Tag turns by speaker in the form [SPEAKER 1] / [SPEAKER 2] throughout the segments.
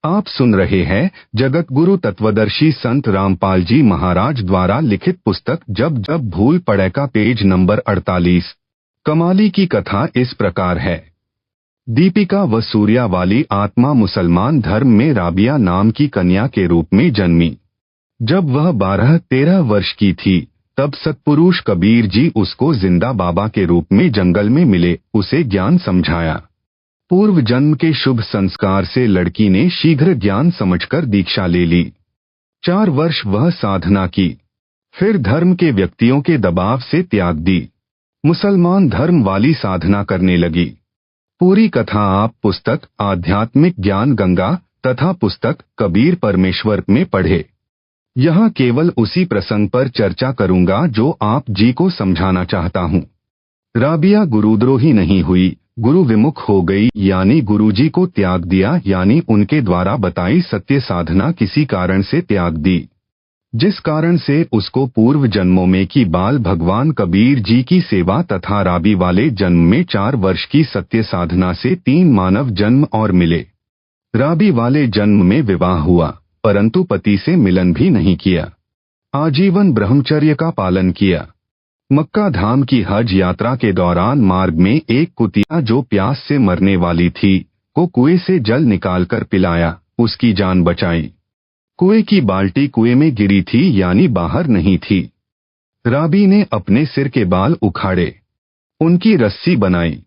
[SPEAKER 1] आप सुन रहे हैं जगत गुरु तत्वदर्शी संत रामपाल जी महाराज द्वारा लिखित पुस्तक जब जब भूल पड़े का पेज नंबर 48। कमाली की कथा इस प्रकार है। दीपिका व सूर्या वाली आत्मा मुसलमान धर्म में राबिया नाम की कन्या के रूप में जन्मी। जब वह 12-13 वर्ष की थी तब सत्पुरुष कबीर जी उसको जिंदा बाबा के रूप में जंगल में मिले, उसे ज्ञान समझाया। पूर्व जन्म के शुभ संस्कार से लड़की ने शीघ्र ज्ञान समझकर दीक्षा ले ली। 4 वर्ष वह साधना की, फिर धर्म के व्यक्तियों के दबाव से त्याग दी। मुसलमान धर्म वाली साधना करने लगी। पूरी कथा आप पुस्तक आध्यात्मिक ज्ञान गंगा तथा पुस्तक कबीर परमेश्वर में पढ़े। यहाँ केवल उसी प्रसंग पर चर्चा करूंगा जो आप जी को समझाना चाहता हूँ। राबिया गुरुद्रोही नहीं हुई, गुरु विमुख हो गई, यानी गुरुजी को त्याग दिया, यानी उनके द्वारा बताई सत्य साधना किसी कारण से त्याग दी, जिस कारण से उसको पूर्व जन्मों में की बाल भगवान कबीर जी की सेवा तथा राबी वाले जन्म में 4 वर्ष की सत्य साधना से 3 मानव जन्म और मिले। राबी वाले जन्म में विवाह हुआ, परंतु पति से मिलन भी नहीं किया। आजीवन ब्रह्मचर्य का पालन किया। मक्का धाम की हज यात्रा के दौरान मार्ग में एक कुतिया जो प्यास से मरने वाली थी को कुएं से जल निकालकर पिलाया, उसकी जान बचाई। कुएं की बाल्टी कुएं में गिरी थी, यानी बाहर नहीं थी। राबी ने अपने सिर के बाल उखाड़े, उनकी रस्सी बनाई,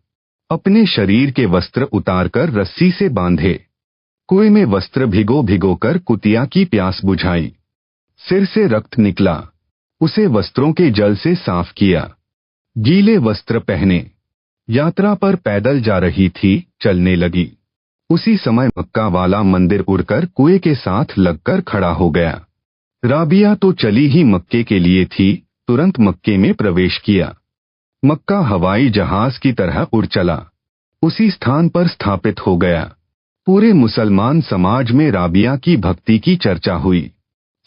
[SPEAKER 1] अपने शरीर के वस्त्र उतारकर रस्सी से बांधे, कुएं में वस्त्र भिगो भिगोकर कुतिया की प्यास बुझाई। सिर से रक्त निकला, उसे वस्त्रों के जल से साफ किया। गीले वस्त्र पहने यात्रा पर पैदल जा रही थी, चलने लगी। उसी समय मक्का वाला मंदिर उड़कर कुएं के साथ लगकर खड़ा हो गया। राबिया तो चली ही मक्के के लिए थी, तुरंत मक्के में प्रवेश किया। मक्का हवाई जहाज की तरह उड़ चला, उसी स्थान पर स्थापित हो गया। पूरे मुसलमान समाज में राबिया की भक्ति की चर्चा हुई।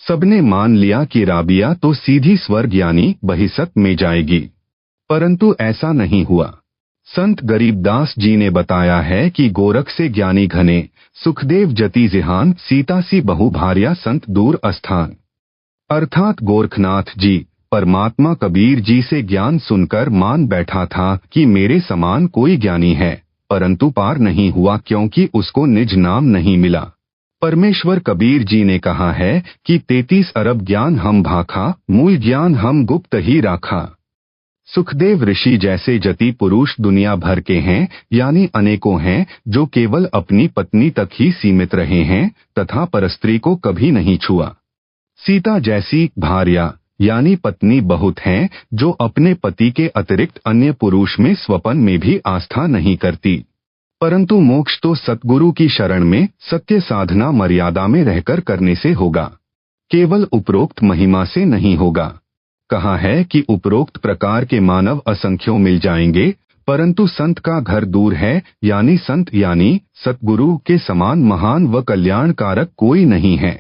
[SPEAKER 1] सबने मान लिया कि राबिया तो सीधी स्वर्ग यानी बहिसत में जाएगी, परंतु ऐसा नहीं हुआ। संत गरीबदास जी ने बताया है कि गोरख से ज्ञानी घने, सुखदेव जति जिहान, सीता सी बहु भार्या संत दूर अस्थान। अर्थात गोरखनाथ जी परमात्मा कबीर जी से ज्ञान सुनकर मान बैठा था कि मेरे समान कोई ज्ञानी है, परंतु पार नहीं हुआ क्योंकि उसको निज नाम नहीं मिला। परमेश्वर कबीर जी ने कहा है कि 33 अरब ज्ञान हम भाखा, मूल ज्ञान हम गुप्त ही राखा। सुखदेव ऋषि जैसे जति पुरुष दुनिया भर के हैं, यानी अनेकों हैं, जो केवल अपनी पत्नी तक ही सीमित रहे हैं तथा परस्त्री को कभी नहीं छुआ। सीता जैसी भार्या यानी पत्नी बहुत हैं, जो अपने पति के अतिरिक्त अन्य पुरुष में स्वपन में भी आस्था नहीं करती। परंतु मोक्ष तो सतगुरु की शरण में सत्य साधना मर्यादा में रहकर करने से होगा, केवल उपरोक्त महिमा से नहीं होगा। कहा है कि उपरोक्त प्रकार के मानव असंख्यों मिल जाएंगे, परंतु संत का घर दूर है, यानी संत यानी सतगुरु के समान महान व कल्याणकारक कोई नहीं है।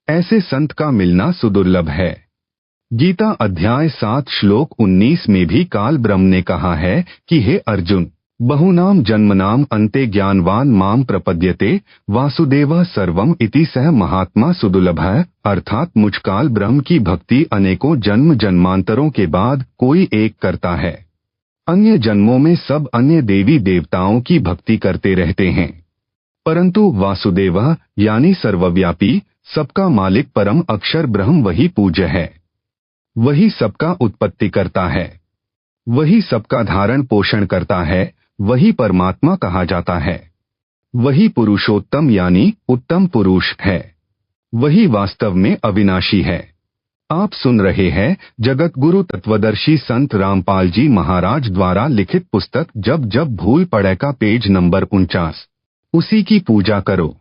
[SPEAKER 1] ऐसे संत का मिलना सुदुर्लभ है। गीता अध्याय 7 श्लोक 19 में भी काल ब्रह्म ने कहा है कि हे अर्जुन, बहुनाम जन्मनाम अन्ते ज्ञानवान माम प्रपद्यते वासुदेवः सर्वम इति सह महात्मा सुदुर्लभः। अर्थात मुझ काल ब्रह्म की भक्ति अनेकों जन्म जन्मांतरों के बाद कोई एक करता है। अन्य जन्मों में सब अन्य देवी देवताओं की भक्ति करते रहते हैं, परंतु वासुदेवः यानी सर्वव्यापी सबका मालिक परम अक्षर ब्रह्म वही पूज्य है, वही सबका उत्पत्ति करता है, वही सबका धारण पोषण करता है, वही परमात्मा कहा जाता है। वही पुरुषोत्तम यानी उत्तम पुरुष है, वही वास्तव में अविनाशी है। आप सुन रहे हैं जगत गुरु तत्वदर्शी संत रामपाल जी महाराज द्वारा लिखित पुस्तक जब जब भूल पड़े का पेज नंबर 49। उसी की पूजा करो।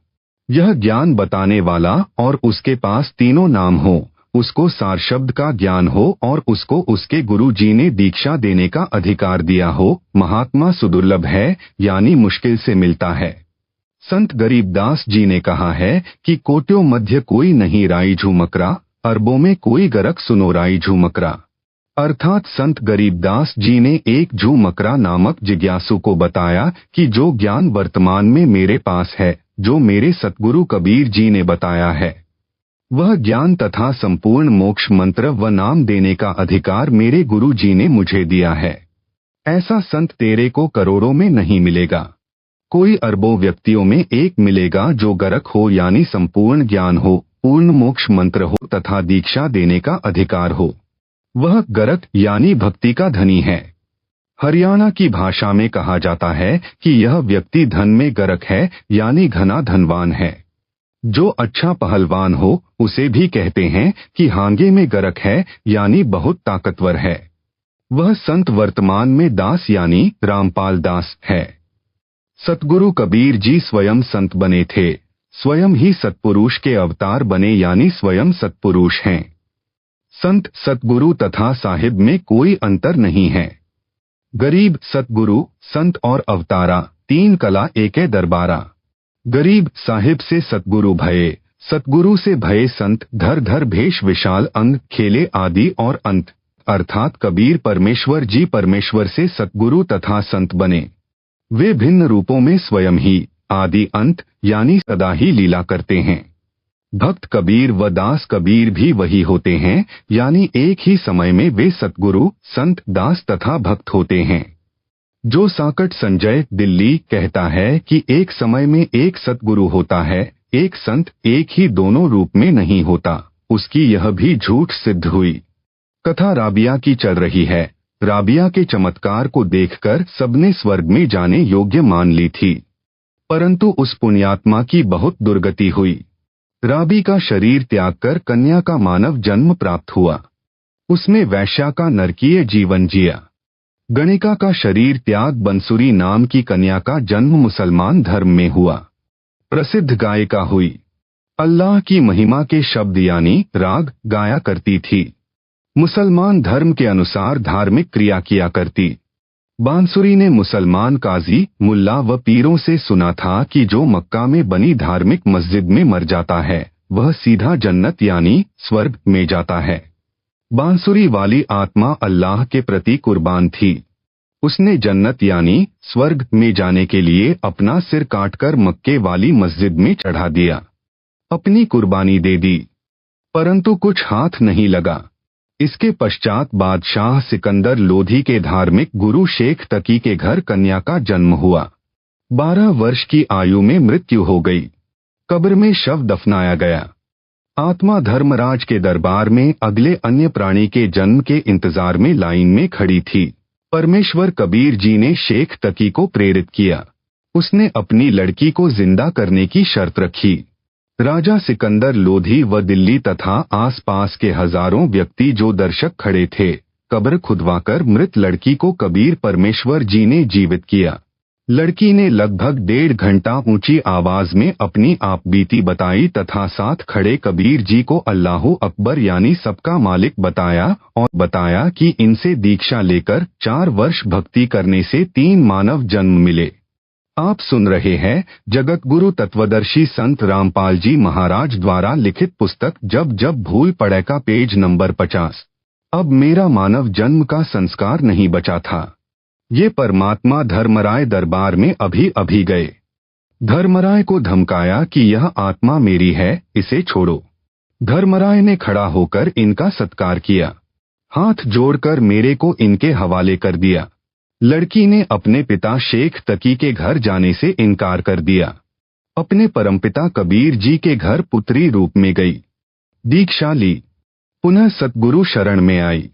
[SPEAKER 1] यह ज्ञान बताने वाला और उसके पास तीनों नाम हो, उसको सार शब्द का ज्ञान हो और उसको उसके गुरु जी ने दीक्षा देने का अधिकार दिया हो, महात्मा सुदुर्लभ है, यानी मुश्किल से मिलता है। संत गरीबदास जी ने कहा है कि कोट्यों मध्य कोई नहीं राई झूमकरा, अरबों में कोई गरक सुनो राई झूमकरा। अर्थात संत गरीबदास जी ने एक झूमकरा नामक जिज्ञासु को बताया कि जो ज्ञान वर्तमान में मेरे पास है जो मेरे सतगुरु कबीर जी ने बताया है। वह ज्ञान तथा संपूर्ण मोक्ष मंत्र व नाम देने का अधिकार मेरे गुरु जी ने मुझे दिया है। ऐसा संत तेरे को करोड़ों में नहीं मिलेगा। कोई अरबों व्यक्तियों में एक मिलेगा जो गरक हो, यानी संपूर्ण ज्ञान हो, पूर्ण मोक्ष मंत्र हो तथा दीक्षा देने का अधिकार हो। वह गरक यानी भक्ति का धनी है। हरियाणा की भाषा में कहा जाता है कि यह व्यक्ति धन में गरक है, यानी घना धनवान है। जो अच्छा पहलवान हो उसे भी कहते हैं कि हांगे में गरक है, यानी बहुत ताकतवर है। वह संत वर्तमान में दास यानी रामपाल दास है। सतगुरु कबीर जी स्वयं संत बने थे, स्वयं ही सतपुरुष के अवतार बने, यानी स्वयं सतपुरुष हैं। संत, सतगुरु तथा साहिब में कोई अंतर नहीं है। गरीब, सतगुरु, संत और अवतारा, तीन कला एके दरबारा। गरीब साहिब से सतगुरु भये, सतगुरु से भये संत। धर धर भेष विशाल अंग, खेले आदि और अंत। अर्थात कबीर परमेश्वर जी परमेश्वर से सतगुरु तथा संत बने। वे भिन्न रूपों में स्वयं ही आदि अंत यानी सदा ही लीला करते हैं। भक्त कबीर व दास कबीर भी वही होते हैं, यानी एक ही समय में वे सतगुरु, संत, दास तथा भक्त होते हैं। जो साकट संजय दिल्ली कहता है कि एक समय में एक सतगुरु होता है, एक संत एक ही दोनों रूप में नहीं होता, उसकी यह भी झूठ सिद्ध हुई। कथा राबिया की चल रही है। राबिया के चमत्कार को देखकर सबने स्वर्ग में जाने योग्य मान ली थी, परंतु उस पुण्यात्मा की बहुत दुर्गति हुई। राबी का शरीर त्याग कर कन्या का मानव जन्म प्राप्त हुआ। उसने वैश्या का नरकीय जीवन जिया। गणिका का शरीर त्याग बंसुरी नाम की कन्या का जन्म मुसलमान धर्म में हुआ। प्रसिद्ध गायिका हुई। अल्लाह की महिमा के शब्द यानी राग गाया करती थी। मुसलमान धर्म के अनुसार धार्मिक क्रिया किया करती। बांसुरी ने मुसलमान काजी, मुल्ला व पीरों से सुना था कि जो मक्का में बनी धार्मिक मस्जिद में मर जाता है वह सीधा जन्नत यानी स्वर्ग में जाता है। बांसुरी वाली आत्मा अल्लाह के प्रति कुर्बान थी। उसने जन्नत यानी स्वर्ग में जाने के लिए अपना सिर काटकर मक्के वाली मस्जिद में चढ़ा दिया। अपनी कुर्बानी दे दी, परंतु कुछ हाथ नहीं लगा। इसके पश्चात बादशाह सिकंदर लोधी के धार्मिक गुरु शेख तकी के घर कन्या का जन्म हुआ। 12 वर्ष की आयु में मृत्यु हो गई। कब्र में शव दफनाया गया। आत्मा धर्मराज के दरबार में अगले अन्य प्राणी के जन्म के इंतजार में लाइन में खड़ी थी। परमेश्वर कबीर जी ने शेख तकी को प्रेरित किया। उसने अपनी लड़की को जिंदा करने की शर्त रखी। राजा सिकंदर लोधी व दिल्ली तथा आसपास के हजारों व्यक्ति जो दर्शक खड़े थे, कब्र खुदवाकर मृत लड़की को कबीर परमेश्वर जी ने जीवित किया। लड़की ने लगभग 1.5 घंटा ऊंची आवाज में अपनी आप बीती बताई तथा साथ खड़े कबीर जी को अल्लाहु अकबर यानी सबका मालिक बताया और बताया कि इनसे दीक्षा लेकर 4 वर्ष भक्ति करने से 3 मानव जन्म मिले। आप सुन रहे हैं जगत गुरु तत्वदर्शी संत रामपाल जी महाराज द्वारा लिखित पुस्तक जब जब भूल पड़े का पेज नंबर 50। अब मेरा मानव जन्म का संस्कार नहीं बचा था। ये परमात्मा धर्मराय दरबार में अभी अभी गए। धर्मराय को धमकाया कि यह आत्मा मेरी है, इसे छोड़ो। धर्मराय ने खड़ा होकर इनका सत्कार किया। हाथ जोड़कर मेरे को इनके हवाले कर दिया। लड़की ने अपने पिता शेख तकी के घर जाने से इनकार कर दिया। अपने परमपिता कबीर जी के घर पुत्री रूप में गई। दीक्षा ली। पुनः सतगुरु शरण में आई।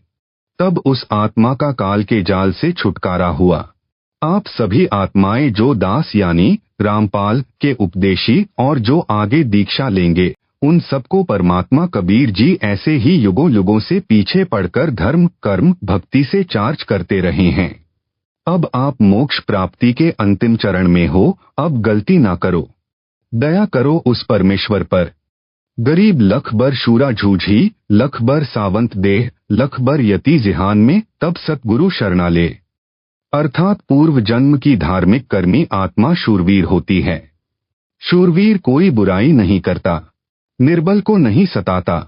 [SPEAKER 1] तब उस आत्मा का काल के जाल से छुटकारा हुआ। आप सभी आत्माएं जो दास यानी रामपाल के उपदेशी और जो आगे दीक्षा लेंगे, उन सबको परमात्मा कबीर जी ऐसे ही युगों युगों से पीछे पड़कर धर्म, कर्म, भक्ति से चार्ज करते रहे हैं। अब आप मोक्ष प्राप्ति के अंतिम चरण में हो, अब गलती ना करो। दया करो उस परमेश्वर पर। गरीब लख बर शूरा जूझी, लख बर सावंत देह, लख बर यति जिहान में, तब सतगुरु शरणा ले। अर्थात पूर्व जन्म की धार्मिक कर्मी आत्मा शूरवीर होती है। शूरवीर कोई बुराई नहीं करता, निर्बल को नहीं सताता,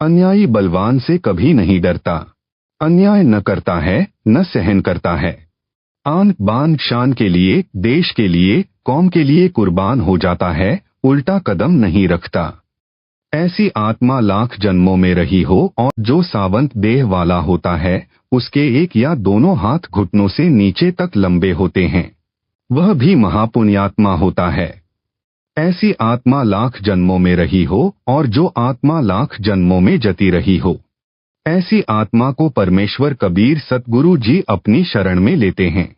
[SPEAKER 1] अन्यायी बलवान से कभी नहीं डरता, अन्याय न करता है, न सहन करता है। आन बान शान के लिए, देश के लिए, कौम के लिए कुर्बान हो जाता है, उल्टा कदम नहीं रखता। ऐसी आत्मा लाख जन्मों में रही हो और जो सावंत देह वाला होता है, उसके एक या दोनों हाथ घुटनों से नीचे तक लंबे होते हैं, वह भी महापुण्यात्मा होता है। ऐसी आत्मा लाख जन्मों में रही हो और जो आत्मा लाख जन्मों में जती रही हो, ऐसी आत्मा को परमेश्वर कबीर सतगुरु जी अपनी शरण में लेते हैं।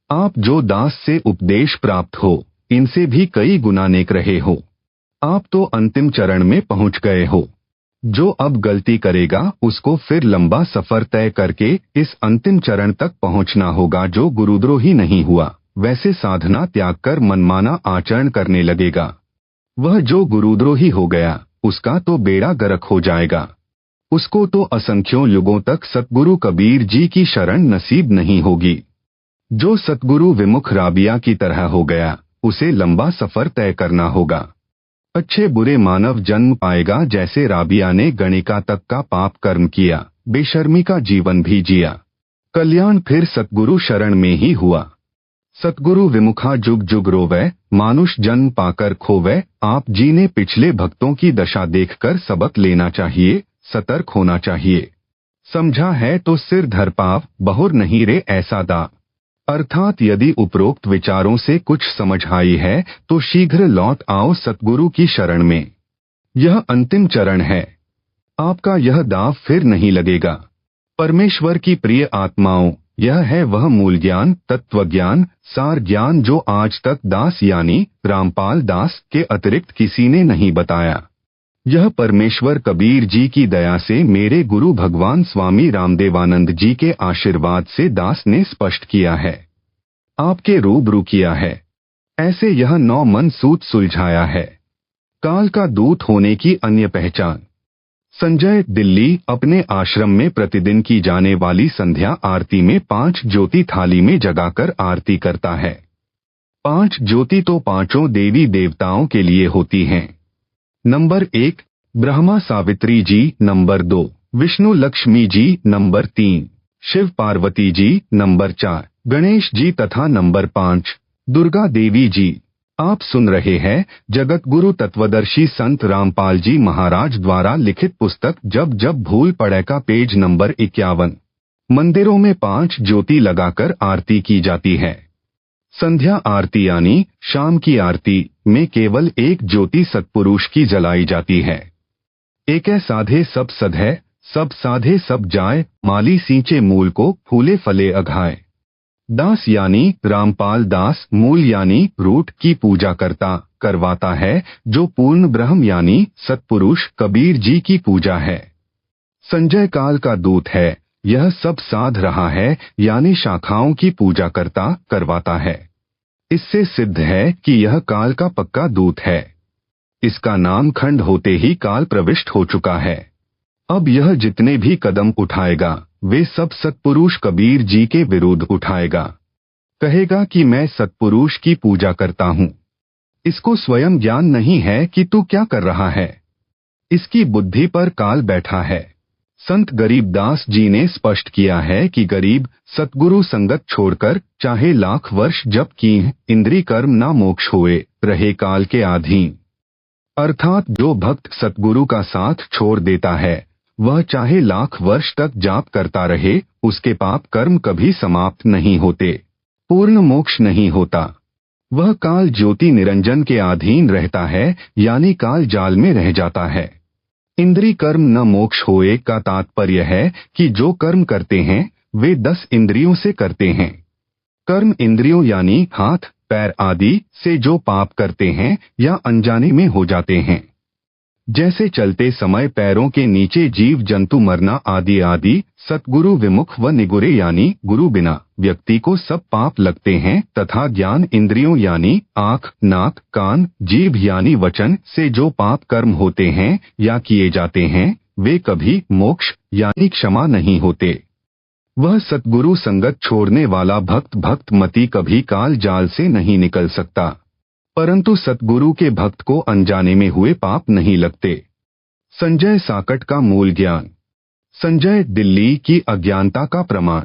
[SPEAKER 1] आप जो दास से उपदेश प्राप्त हो, इनसे भी कई गुना नेक रहे हो। आप तो अंतिम चरण में पहुंच गए हो। जो अब गलती करेगा उसको फिर लंबा सफर तय करके इस अंतिम चरण तक पहुंचना होगा। जो गुरुद्रोही नहीं हुआ, वैसे साधना त्याग कर मनमाना आचरण करने लगेगा। वह जो गुरुद्रोही हो गया, उसका तो बेड़ा गर्क हो जाएगा। उसको तो असंख्यों युगों तक सतगुरु कबीर जी की शरण नसीब नहीं होगी। जो सतगुरु विमुख राबिया की तरह हो गया, उसे लंबा सफर तय करना होगा। अच्छे बुरे मानव जन्म पाएगा, जैसे राबिया ने गणिका तक का पाप कर्म किया, बेशर्मी का जीवन भी जिया। कल्याण फिर सतगुरु शरण में ही हुआ। सतगुरु विमुखा जुग जुग रोवै, मानुष जन्म पाकर खोवै। आप जी ने पिछले भक्तों की दशा देखकर सबक लेना चाहिए, सतर्क होना चाहिए। समझा है तो सिर धर पाव, बहुर नहीं रे ऐसा दा। अर्थात यदि उपरोक्त विचारों से कुछ समझ आई है तो शीघ्र लौट आओ सतगुरु की शरण में। यह अंतिम चरण है। आपका यह दाव फिर नहीं लगेगा। परमेश्वर की प्रिय आत्माओं, यह है वह मूल ज्ञान, तत्व ज्ञान, सार ज्ञान जो आज तक दास यानी रामपाल दास के अतिरिक्त किसी ने नहीं बताया। यह परमेश्वर कबीर जी की दया से मेरे गुरु भगवान स्वामी रामदेवानंद जी के आशीर्वाद से दास ने स्पष्ट किया है, आपके रूबरू किया है। ऐसे यह 9 मन सूत सुलझाया है। काल का दूत होने की अन्य पहचान। संजय दिल्ली अपने आश्रम में प्रतिदिन की जाने वाली संध्या आरती में 5 ज्योति थाली में जगाकर आरती करता है। 5 ज्योति तो पांचों देवी देवताओं के लिए होती हैं। नंबर 1 ब्रह्मा सावित्री जी, number 2 Vishnu Lakshmi ji, number 3 Shiv Parvati ji, number 4 Ganesh ji तथा नंबर 5 दुर्गा देवी जी। आप सुन रहे हैं जगत गुरु तत्वदर्शी संत रामपाल जी महाराज द्वारा लिखित पुस्तक जब जब भूल पड़े का पेज नंबर 51। मंदिरों में 5 ज्योति लगाकर आरती की जाती है। संध्या आरती यानी शाम की आरती में केवल एक ज्योति सत्पुरुष की जलाई जाती है। एकै साधे सब सधै, सब साधे सब जाय, माली सींचे मूल को, फूले फले अघाय। दास यानी रामपाल दास मूल यानी रूट की पूजा करवाता है, जो पूर्ण ब्रह्म यानी सत्पुरुष कबीर जी की पूजा है। संजय काल का दूत है, यह सब साध रहा है यानी शाखाओं की पूजा करवाता है। इससे सिद्ध है कि यह काल का पक्का दूत है। इसका नाम खंड होते ही काल प्रविष्ट हो चुका है। अब यह जितने भी कदम उठाएगा वे सब सत्पुरुष कबीर जी के विरुद्ध उठाएगा। कहेगा कि मैं सत्पुरुष की पूजा करता हूँ। इसको स्वयं ज्ञान नहीं है कि तू क्या कर रहा है। इसकी बुद्धि पर काल बैठा है। संत गरीबदास जी ने स्पष्ट किया है कि गरीब सतगुरु संगत छोड़कर चाहे लाख वर्ष जप की इंद्री कर्म ना मोक्ष होए, रहे काल के अधीन। अर्थात जो भक्त सतगुरु का साथ छोड़ देता है, वह चाहे लाख वर्ष तक जाप करता रहे, उसके पाप कर्म कभी समाप्त नहीं होते, पूर्ण मोक्ष नहीं होता। वह काल ज्योति निरंजन के अधीन रहता है, यानी काल जाल में रह जाता है। इंद्री कर्म न मोक्ष होए का तात्पर्य है कि जो कर्म करते हैं वे 10 इंद्रियों से करते हैं। कर्म इंद्रियों यानी हाथ पैर आदि से जो पाप करते हैं या अनजाने में हो जाते हैं, जैसे चलते समय पैरों के नीचे जीव जंतु मरना आदि आदि, सतगुरु विमुख व निगुरे यानी गुरु बिना व्यक्ति को सब पाप लगते हैं। तथा ज्ञान इंद्रियों यानी आँख नाक कान जीभ यानी वचन से जो पाप कर्म होते हैं या किए जाते हैं, वे कभी मोक्ष यानी क्षमा नहीं होते। वह सतगुरु संगत छोड़ने वाला भक्त मती कभी काल जाल से नहीं निकल सकता, परंतु सतगुरु के भक्त को अनजाने में हुए पाप नहीं लगते। संजय साकट का मूल ज्ञान। संजय दिल्ली की अज्ञानता का प्रमाण।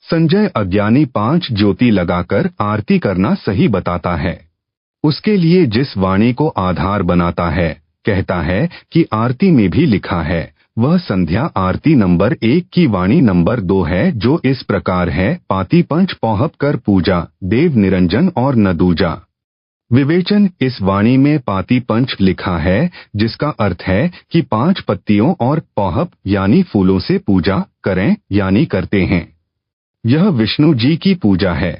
[SPEAKER 1] संजय अज्ञानी 5 ज्योति लगाकर आरती करना सही बताता है। उसके लिए जिस वाणी को आधार बनाता है, कहता है कि आरती में भी लिखा है, वह संध्या आरती नंबर 1 की वाणी नंबर 2 है, जो इस प्रकार है। पाती पंच पौहप कर पूजा, देव निरंजन और न दूजा। विवेचन: इस वाणी में पाती पंच लिखा है, जिसका अर्थ है कि 5 पत्तियों और पौहप यानी फूलों से पूजा करें यानी करते हैं। यह विष्णु जी की पूजा है।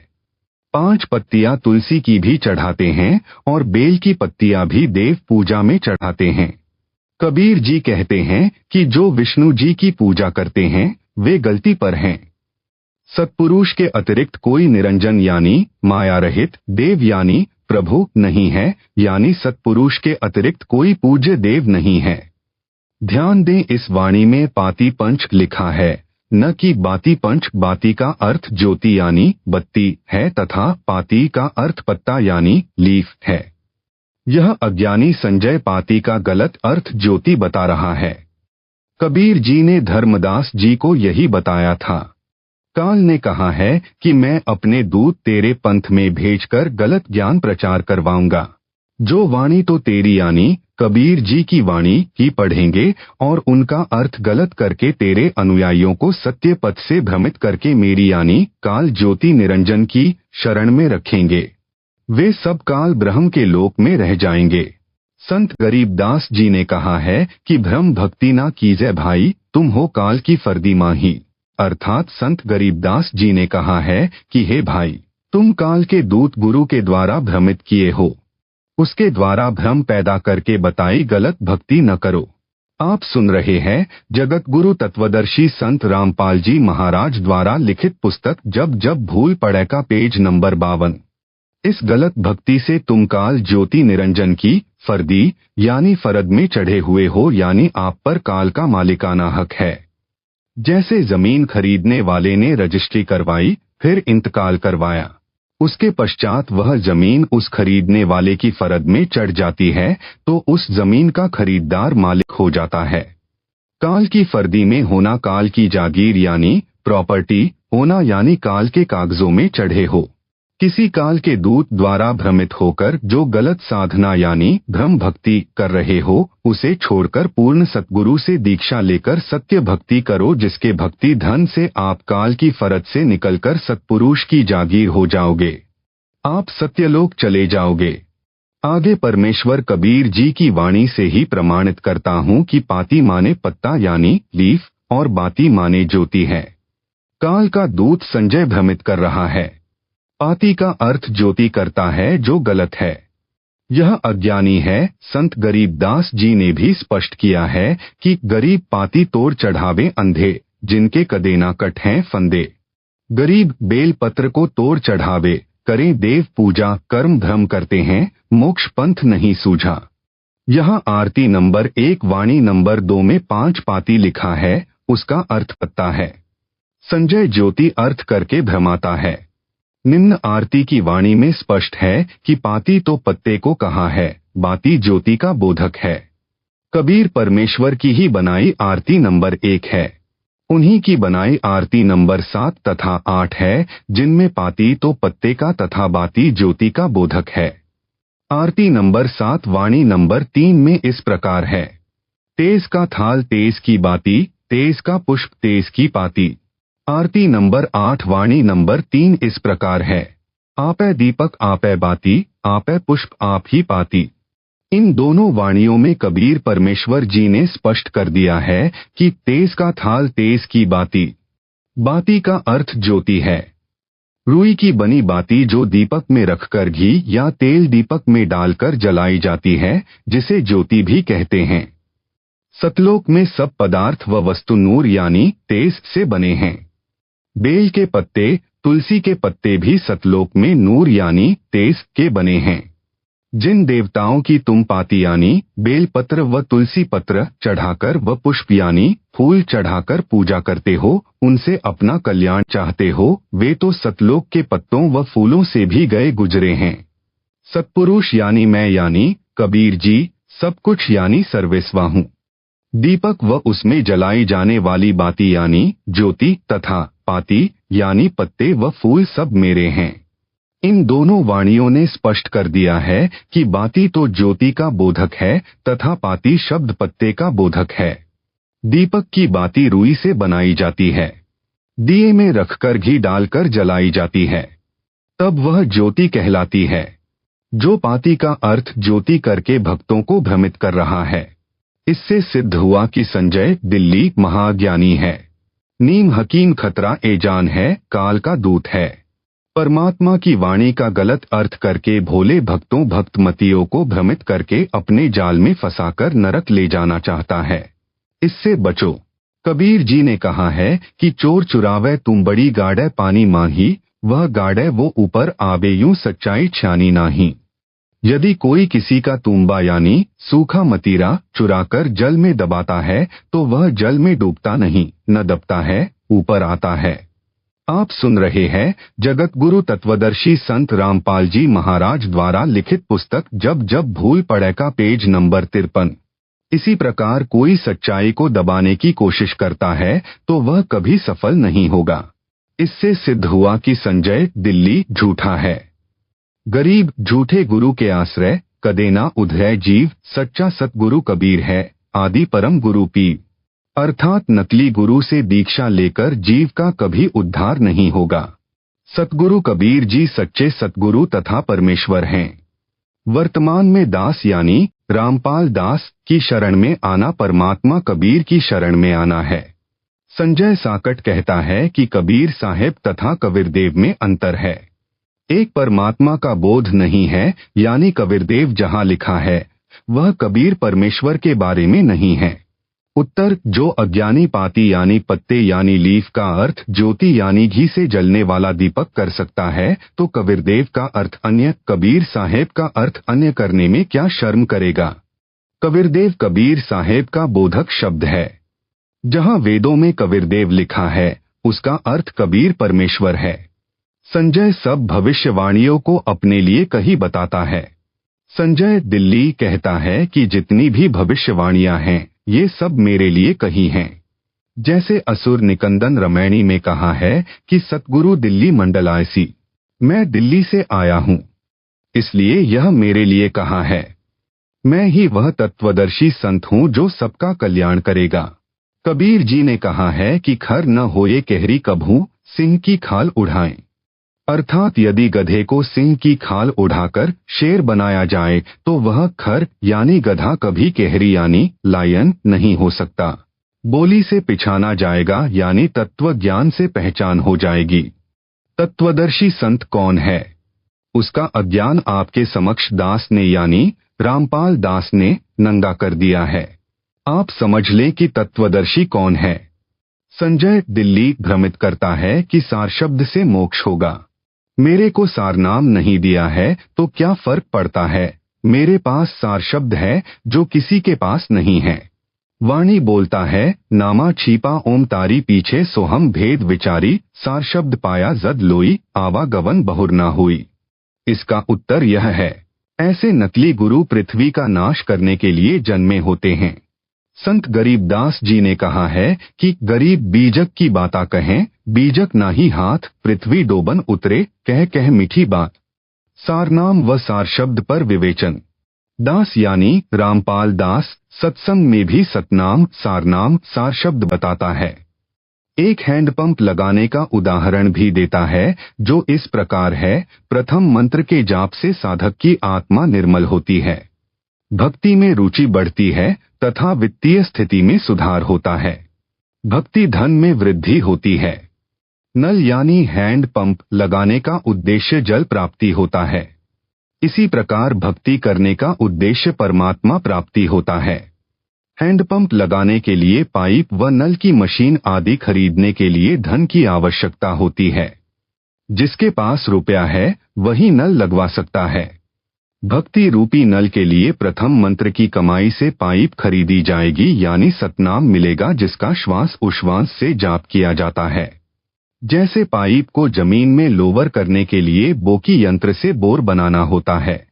[SPEAKER 1] 5 पत्तियां तुलसी की भी चढ़ाते हैं और बेल की पत्तियां भी देव पूजा में चढ़ाते हैं। कबीर जी कहते हैं कि जो विष्णु जी की पूजा करते हैं वे गलती पर हैं। सत्पुरुष के अतिरिक्त कोई निरंजन यानी माया रहित, देव यानी प्रभु नहीं है, यानी सत्पुरुष के अतिरिक्त कोई पूज्य देव नहीं है। ध्यान दें, इस वाणी में पाती पंच लिखा है, न कि बाती पंच। बाती का अर्थ ज्योति यानी बत्ती है तथा पाती का अर्थ पत्ता यानी लीफ है। यह अज्ञानी संजय पाती का गलत अर्थ ज्योति बता रहा है। कबीर जी ने धर्मदास जी को यही बताया था। काल ने कहा है कि मैं अपने दूत तेरे पंथ में भेजकर गलत ज्ञान प्रचार करवाऊंगा। जो वाणी तो तेरी यानी कबीर जी की वाणी ही पढ़ेंगे और उनका अर्थ गलत करके तेरे अनुयायियों को सत्य पथ से भ्रमित करके मेरी यानी काल ज्योति निरंजन की शरण में रखेंगे, वे सब काल ब्रह्म के लोक में रह जाएंगे। संत गरीबदास जी ने कहा है कि भ्रम भक्ति ना कीजे भाई, तुम हो काल की फर्दी माही। अर्थात संत गरीबदास जी ने कहा है कि हे भाई, तुम काल के दूत गुरु के द्वारा भ्रमित किए हो, उसके द्वारा भ्रम पैदा करके बताई गलत भक्ति न करो। आप सुन रहे हैं जगत गुरु तत्वदर्शी संत रामपाल जी महाराज द्वारा लिखित पुस्तक जब जब भूल पड़े का पेज नंबर 52। इस गलत भक्ति से तुम काल ज्योति निरंजन की फर्दी यानी फरद में चढ़े हुए हो, यानी आप पर काल का मालिकाना हक है। जैसे जमीन खरीदने वाले ने रजिस्ट्री करवाई, फिर इंतकाल करवाया, उसके पश्चात वह जमीन उस खरीदने वाले की फरद में चढ़ जाती है तो उस जमीन का खरीदार मालिक हो जाता है। काल की फर्दी में होना काल की जागीर यानी प्रॉपर्टी होना, यानी काल के कागजों में चढ़े हो। किसी काल के दूत द्वारा भ्रमित होकर जो गलत साधना यानी भ्रम भक्ति कर रहे हो, उसे छोड़कर पूर्ण सतगुरु से दीक्षा लेकर सत्य भक्ति करो, जिसके भक्ति धन से आप काल की फरज से निकलकर सत्पुरुष की जागीर हो जाओगे, आप सत्यलोक चले जाओगे। आगे परमेश्वर कबीर जी की वाणी से ही प्रमाणित करता हूँ कि पाती माने पत्ता यानी लीफ और बाती माने ज्योति है। काल का दूत संजय भ्रमित कर रहा है। पाती का अर्थ ज्योति करता है, जो गलत है। यह अज्ञानी है। संत गरीबदास जी ने भी स्पष्ट किया है कि गरीब पाती तोड़ चढ़ावे अंधे, जिनके कदे ना कट हैं फंदे। गरीब बेल पत्र को तोड़ चढ़ावे, करें देव पूजा, कर्म भ्रम करते हैं, मोक्ष पंथ नहीं सूझा। यहाँ आरती नंबर 1 वाणी नंबर 2 में 5 पाती लिखा है, उसका अर्थ पत्ता है। संजय ज्योति अर्थ करके भ्रमाता है। निम्न आरती की वाणी में स्पष्ट है कि पाती तो पत्ते को कहा है, बाती ज्योति का बोधक है। कबीर परमेश्वर की ही बनाई आरती नंबर 1 है। उन्हीं की बनाई आरती नंबर 7 तथा 8 है, जिनमें पाती तो पत्ते का तथा बाती ज्योति का बोधक है। आरती नंबर 7 वाणी नंबर 3 में इस प्रकार है, तेज का थाल तेज की बाती, तेज का पुष्प तेज की पाती। आरती नंबर 8 वाणी नंबर 3 इस प्रकार है, आपे दीपक आपे बाती, आपे पुष्प आप ही पाती। इन दोनों वाणियों में कबीर परमेश्वर जी ने स्पष्ट कर दिया है कि तेज का थाल तेज की बाती। बाती का अर्थ ज्योति है। रुई की बनी बाती जो दीपक में रखकर घी या तेल दीपक में डालकर जलाई जाती है, जिसे ज्योति भी कहते हैं। सतलोक में सब पदार्थ व वस्तु नूर यानी तेज से बने हैं। बेल के पत्ते, तुलसी के पत्ते भी सतलोक में नूर यानी तेज के बने हैं। जिन देवताओं की तुम पाती यानी बेल पत्र व तुलसी पत्र चढ़ाकर व पुष्प यानी फूल चढ़ाकर पूजा करते हो, उनसे अपना कल्याण चाहते हो, वे तो सतलोक के पत्तों व फूलों से भी गए गुजरे हैं। सत्पुरुष यानी मैं यानी कबीर जी सब कुछ यानी सर्वेस्वा हूँ। दीपक व उसमें जलाई जाने वाली बाती यानी ज्योति तथा पाती यानी पत्ते व फूल सब मेरे हैं। इन दोनों वाणियों ने स्पष्ट कर दिया है कि बाती तो ज्योति का बोधक है तथा पाती शब्द पत्ते का बोधक है। दीपक की बाती रुई से बनाई जाती है, दिए में रखकर घी डालकर जलाई जाती है, तब वह ज्योति कहलाती है। जो पाती का अर्थ ज्योति करके भक्तों को भ्रमित कर रहा है, इससे सिद्ध हुआ कि संजय दिल्ली महाज्ञानी है। नीम हकीम खतरा एजान है, काल का दूत है। परमात्मा की वाणी का गलत अर्थ करके भोले भक्तों भक्तमतियों को भ्रमित करके अपने जाल में फंसाकर नरक ले जाना चाहता है। इससे बचो। कबीर जी ने कहा है कि चोर चुरावे तुम बड़ी गाड़े पानी माही, वह गाड़े वो ऊपर आवे यूं सच्चाई छानी नाही। यदि कोई किसी का तुम्बा यानी सूखा मतीरा चुराकर जल में दबाता है तो वह जल में डूबता नहीं, न दबता है, ऊपर आता है। आप सुन रहे हैं जगत गुरु तत्वदर्शी संत रामपाल जी महाराज द्वारा लिखित पुस्तक जब जब भूल पड़े का पेज नंबर 53। इसी प्रकार कोई सच्चाई को दबाने की कोशिश करता है तो वह कभी सफल नहीं होगा। इससे सिद्ध हुआ कि संजय दिल्ली झूठा है। गरीब झूठे गुरु के आश्रय कदे ना उधय जीव, सच्चा सतगुरु कबीर है, आदि परम गुरु पीर। अर्थात नकली गुरु से दीक्षा लेकर जीव का कभी उद्धार नहीं होगा। सतगुरु कबीर जी सच्चे सतगुरु तथा परमेश्वर हैं। वर्तमान में दास यानी रामपाल दास की शरण में आना परमात्मा कबीर की शरण में आना है। संजय साकट कहता है कि कबीर साहेब तथा कबीरदेव में अंतर है। एक परमात्मा का बोध नहीं है, यानी कबीरदेव जहां लिखा है वह कबीर परमेश्वर के बारे में नहीं है। उत्तर जो अज्ञानी पाती यानी पत्ते यानी लीफ का अर्थ ज्योति यानी घी से जलने वाला दीपक कर सकता है तो कबीरदेव का अर्थ अन्य, कबीर साहेब का अर्थ अन्य करने में क्या शर्म करेगा। कबीरदेव कबीर साहेब का बोधक शब्द है। जहां वेदों में कबीरदेव लिखा है उसका अर्थ कबीर परमेश्वर है। संजय सब भविष्यवाणियों को अपने लिए कही बताता है। संजय दिल्ली कहता है कि जितनी भी भविष्यवाणियां हैं ये सब मेरे लिए कही हैं। जैसे असुर निकंदन रमैणी में कहा है कि सतगुरु दिल्ली मंडलायसी, मैं दिल्ली से आया हूं, इसलिए यह मेरे लिए कहा है। मैं ही वह तत्वदर्शी संत हूं जो सबका कल्याण करेगा। कबीर जी ने कहा है कि खर न होए कहरी कभू, सिंह की खाल उड़ाएं। अर्थात यदि गधे को सिंह की खाल उड़ाकर शेर बनाया जाए तो वह खर यानी गधा कभी कहरी यानी लायन नहीं हो सकता। बोली से पिछाना जाएगा यानी तत्व ज्ञान से पहचान हो जाएगी। तत्वदर्शी संत कौन है? उसका अज्ञान आपके समक्ष दास ने यानी रामपाल दास ने नंगा कर दिया है। आप समझ लें कि तत्वदर्शी कौन है। संजय दिल्ली भ्रमित करता है कि सार शब्द से मोक्ष होगा। मेरे को सार नाम नहीं दिया है तो क्या फर्क पड़ता है, मेरे पास सार शब्द है जो किसी के पास नहीं है। वाणी बोलता है नामा छिपा ओम तारी पीछे सोहम भेद विचारी, सार शब्द पाया जद लोई, आवागवन बहुर ना हुई। इसका उत्तर यह है, ऐसे नकली गुरु पृथ्वी का नाश करने के लिए जन्मे होते हैं। संत गरीबदास जी ने कहा है कि गरीब बीजक की बाता कहें, बीजक नाही हाथ, पृथ्वी डोबन उतरे, कह कह मीठी बात। सार नाम व सार शब्द पर विवेचन। दास यानी रामपाल दास सत्संग में भी सतनाम सारनाम सार शब्द बताता है। एक हैंडपंप लगाने का उदाहरण भी देता है जो इस प्रकार है, प्रथम मंत्र के जाप से साधक की आत्मा निर्मल होती है, भक्ति में रुचि बढ़ती है तथा वित्तीय स्थिति में सुधार होता है, भक्ति धन में वृद्धि होती है। नल यानी हैंड पंप लगाने का उद्देश्य जल प्राप्ति होता है। इसी प्रकार भक्ति करने का उद्देश्य परमात्मा प्राप्ति होता है। हैंडपंप लगाने के लिए पाइप व नल की मशीन आदि खरीदने के लिए धन की आवश्यकता होती है। जिसके पास रुपया है वही नल लगवा सकता है। भक्ति रूपी नल के लिए प्रथम मंत्र की कमाई से पाइप खरीदी जाएगी यानी सतनाम मिलेगा जिसका श्वास उश्वास से जाप किया जाता है। जैसे पाइप को जमीन में लोवर करने के लिए बोकी यंत्र से बोर बनाना होता है।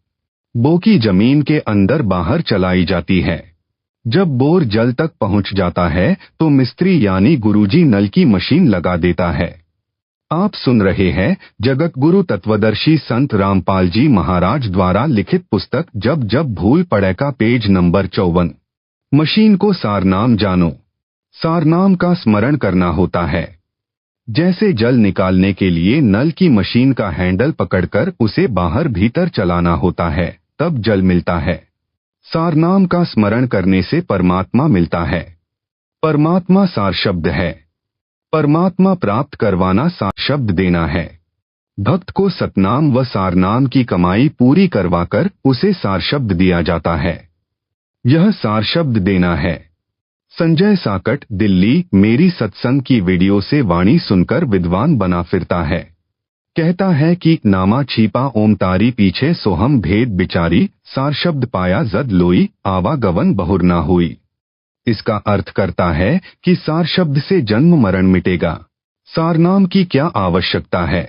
[SPEAKER 1] बोकी जमीन के अंदर बाहर चलाई जाती है। जब बोर जल तक पहुंच जाता है तो मिस्त्री यानी गुरुजी नल की मशीन लगा देता है। आप सुन रहे हैं जगत गुरु तत्वदर्शी संत रामपाल जी महाराज द्वारा लिखित पुस्तक जब जब भूल पड़े का पेज नंबर 54। मशीन को सारनाम जानो। सारनाम का स्मरण करना होता है। जैसे जल निकालने के लिए नल की मशीन का हैंडल पकड़कर उसे बाहर भीतर चलाना होता है, तब जल मिलता है। सारनाम का स्मरण करने से परमात्मा मिलता है। परमात्मा सार शब्द है। परमात्मा प्राप्त करवाना सार शब्द देना है। भक्त को सतनाम व सारनाम की कमाई पूरी करवाकर उसे सार शब्द दिया जाता है। यह सार शब्द देना है। संजय साकट, दिल्ली, मेरी सत्संग की वीडियो से वाणी सुनकर विद्वान बना फिरता है। कहता है कि नामा छिपा ओमतारी पीछे सोहम भेद बिचारी, सार शब्द पाया जद लोई, आवागवन बहुर ना हुई। इसका अर्थ करता है कि सार शब्द से जन्म मरण मिटेगा। सारनाम की क्या आवश्यकता है।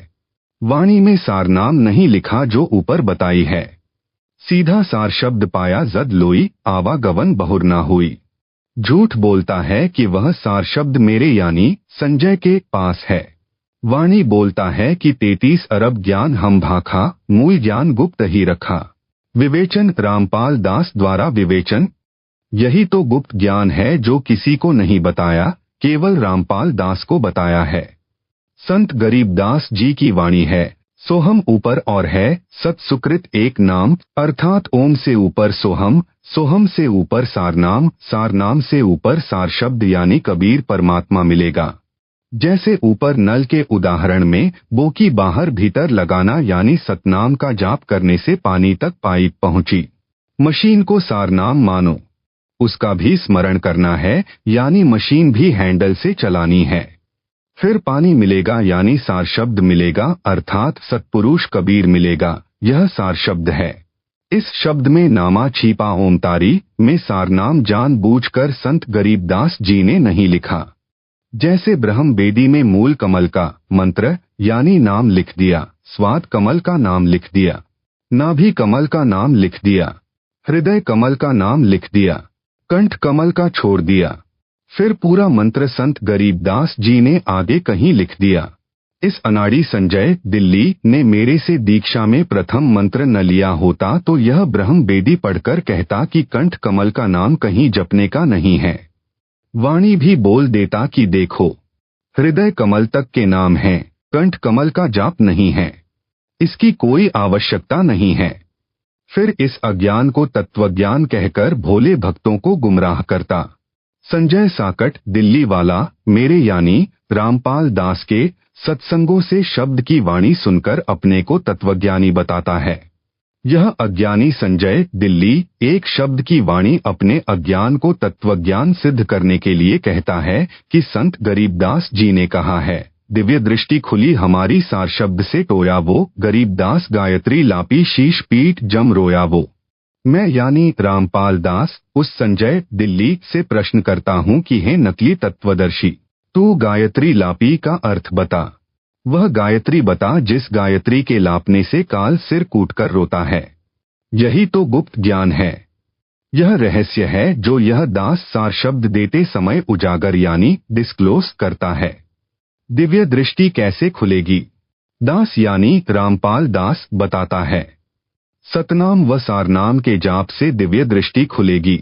[SPEAKER 1] वाणी में सारनाम नहीं लिखा जो ऊपर बताई है। सीधा सार शब्द पाया जद लोई, आवागवन बहुर ना हुई। झूठ बोलता है कि वह सार शब्द मेरे यानी संजय के पास है। वाणी बोलता है कि 33 अरब ज्ञान हम भाखा, मूल ज्ञान गुप्त ही रखा। विवेचन रामपाल दास द्वारा विवेचन। यही तो गुप्त ज्ञान है जो किसी को नहीं बताया, केवल रामपाल दास को बताया है। संत गरीबदास जी की वाणी है। सोहम ऊपर और है, सत सुकृत एक नाम, अर्थात ओम से ऊपर सोहम, सोहम से ऊपर सारनाम, सारनाम से ऊपर सार शब्द यानी कबीर परमात्मा मिलेगा। जैसे ऊपर नल के उदाहरण में बोकी बाहर भीतर लगाना यानी सतनाम का जाप करने से पानी तक पाइप पहुंची। मशीन को सारनाम मानो, उसका भी स्मरण करना है, यानी मशीन भी हैंडल से चलानी है। फिर पानी मिलेगा यानी सार शब्द मिलेगा, अर्थात सतपुरुष कबीर मिलेगा। यह सार शब्द है। इस शब्द में नामा छिपा ओमतारी में सारनाम जानबूझकर संत गरीबदास जी ने नहीं लिखा। जैसे ब्रह्म वेदी में मूल कमल का मंत्र यानी नाम लिख दिया, स्वाद कमल का नाम लिख दिया, नाभि कमल का नाम लिख दिया, हृदय कमल का नाम लिख दिया, कंठ कमल का छोड़ दिया, फिर पूरा मंत्र संत गरीबदास जी ने आगे कहीं लिख दिया। इस अनाड़ी संजय, दिल्ली, ने मेरे से दीक्षा में प्रथम मंत्र न लिया होता तो यह ब्रह्म वेदी पढ़कर कहता कि कंठ कमल का नाम कहीं जपने का नहीं है। वाणी भी बोल देता कि देखो, हृदय कमल तक के नाम हैं, कंठ कमल का जाप नहीं है। इसकी कोई आवश्यकता नहीं है। फिर इस अज्ञान को तत्वज्ञान कहकर भोले भक्तों को गुमराह करता। संजय साकट, दिल्ली वाला, मेरे यानी रामपाल दास के सत्संगों से शब्द की वाणी सुनकर अपने को तत्वज्ञानी बताता है। यह अज्ञानी संजय, दिल्ली, एक शब्द की वाणी अपने अज्ञान को तत्वज्ञान सिद्ध करने के लिए कहता है कि संत गरीबदास जी ने कहा है, दिव्य दृष्टि खुली हमारी सार शब्द से टोया वो, गरीबदास गायत्री लापी शीश पीठ जम रोया वो। मैं यानी रामपाल दास उस संजय, दिल्ली, से प्रश्न करता हूँ कि हे नकली तत्वदर्शी, तू गायत्री लापी का अर्थ बता। वह गायत्री बता जिस गायत्री के लापने से काल सिर कूटकर रोता है। यही तो गुप्त ज्ञान है। यह रहस्य है जो यह दास सार शब्द देते समय उजागर यानी डिस्क्लोज करता है। दिव्य दृष्टि कैसे खुलेगी? दास यानी रामपाल दास बताता है। सतनाम व सारनाम के जाप से दिव्य दृष्टि खुलेगी,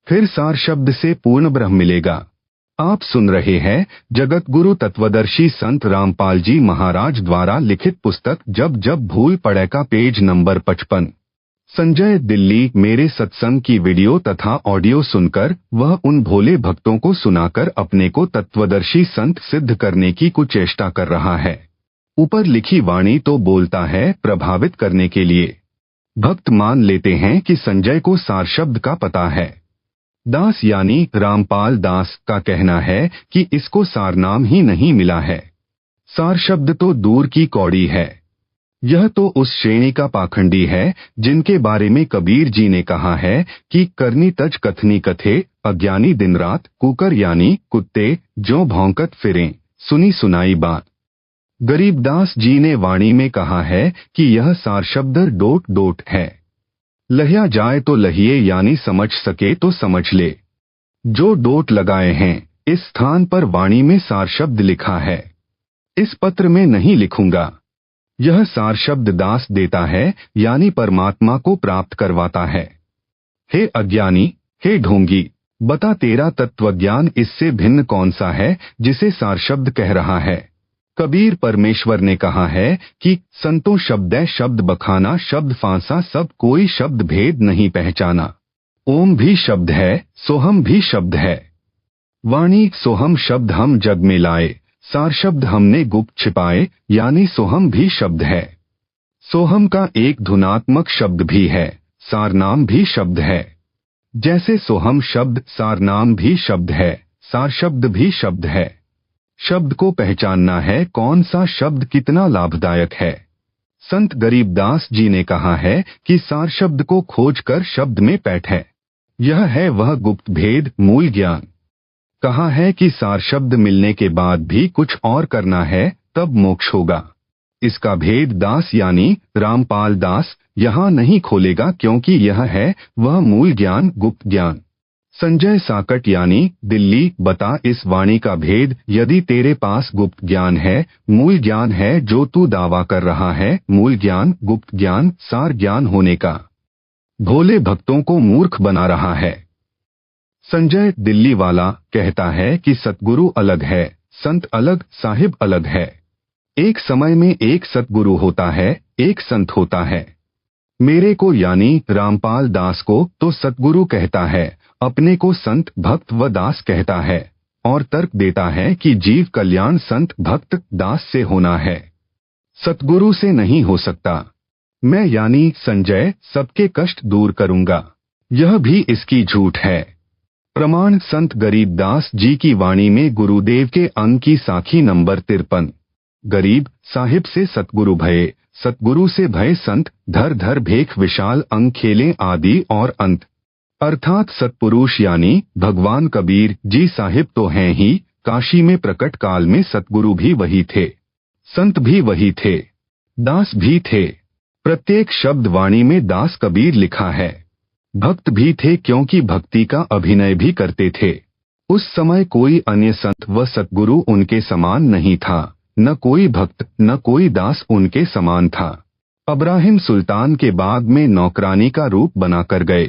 [SPEAKER 1] फिर सार शब्द से पूर्ण ब्रह्म मिलेगा। आप सुन रहे हैं जगत गुरु तत्वदर्शी संत रामपाल जी महाराज द्वारा लिखित पुस्तक जब जब भूल पड़े का पेज नंबर 55। संजय, दिल्ली, मेरे सत्संग की वीडियो तथा ऑडियो सुनकर वह उन भोले भक्तों को सुनाकर अपने को तत्वदर्शी संत सिद्ध करने की कुचेष्टा कर रहा है। ऊपर लिखी वाणी तो बोलता है प्रभावित करने के लिए। भक्त मान लेते हैं कि संजय को सार शब्द का पता है। दास यानी रामपाल दास का कहना है कि इसको सारनाम ही नहीं मिला है। सार शब्द तो दूर की कौड़ी है। यह तो उस श्रेणी का पाखंडी है जिनके बारे में कबीर जी ने कहा है कि करनी तज कथनी कथे, अज्ञानी दिन रात, कुकर यानी कुत्ते जो भौंकत फिरें, सुनी सुनाई बात। गरीबदास जी ने वाणी में कहा है कि यह सार शब्द डोट डोट है। लहिया जाए तो लहिए यानी समझ सके तो समझ ले। जो डोट लगाए हैं इस स्थान पर वाणी में सार शब्द लिखा है। इस पत्र में नहीं लिखूंगा। यह सार शब्द दास देता है, यानी परमात्मा को प्राप्त करवाता है। हे अज्ञानी, हे ढोंगी, बता तेरा तत्वज्ञान इससे भिन्न कौन सा है जिसे सार शब्द कह रहा है। कबीर परमेश्वर ने कहा है कि संतों शब्द शब्द बखाना शब्द फांसा सब कोई शब्द भेद नहीं पहचाना। ओम भी शब्द है, सोहम भी शब्द है। वाणी सोहम शब्द हम जग में लाए, सार शब्द हमने गुप्त छिपाए, यानी सोहम भी शब्द है। सोहम का एक धुनात्मक शब्द भी है, सार नाम भी शब्द है। जैसे सोहम शब्द सार नाम भी शब्द है, सार शब्द भी शब्द है। शब्द को पहचानना है कौन सा शब्द कितना लाभदायक है। संत गरीबदास जी ने कहा है कि सार शब्द को खोजकर शब्द में बैठे। यह है वह गुप्त भेद मूल ज्ञान। कहा है कि सार शब्द मिलने के बाद भी कुछ और करना है, तब मोक्ष होगा। इसका भेद दास यानी रामपाल दास यहाँ नहीं खोलेगा, क्योंकि यह है वह मूल ज्ञान, गुप्त ज्ञान। संजय साकट यानी दिल्ली, बता इस वाणी का भेद। यदि तेरे पास गुप्त ज्ञान है, मूल ज्ञान है जो तू दावा कर रहा है, मूल ज्ञान, गुप्त ज्ञान, सार ज्ञान होने का, भोले भक्तों को मूर्ख बना रहा है। संजय दिल्ली वाला कहता है कि सतगुरु अलग है, संत अलग, साहिब अलग है। एक समय में एक सतगुरु होता है, एक संत होता है। मेरे को यानी रामपाल दास को तो सतगुरु कहता है, अपने को संत भक्त व दास कहता है, और तर्क देता है कि जीव कल्याण संत भक्त दास से होना है, सतगुरु से नहीं हो सकता। मैं यानी संजय सबके कष्ट दूर करूंगा, यह भी इसकी झूठ है। प्रमाण संत गरीबदास जी की वाणी में गुरुदेव के अंग की साखी नंबर 53। गरीब साहिब से सतगुरु भये, सतगुरु से भय संत, धर धर भेख विशाल अंग खेले आदि और अंत। अर्थात सतपुरुष यानी भगवान कबीर जी साहिब तो हैं ही, काशी में प्रकट काल में सतगुरु भी वही थे, संत भी वही थे, दास भी थे। प्रत्येक शब्द वाणी में दास कबीर लिखा है। भक्त भी थे क्योंकि भक्ति का अभिनय भी करते थे। उस समय कोई अन्य संत व सतगुरु उनके समान नहीं था, न कोई भक्त न कोई दास उनके समान था। अब्राहिम सुल्तान के बाग में नौकरानी का रूप बनाकर गए।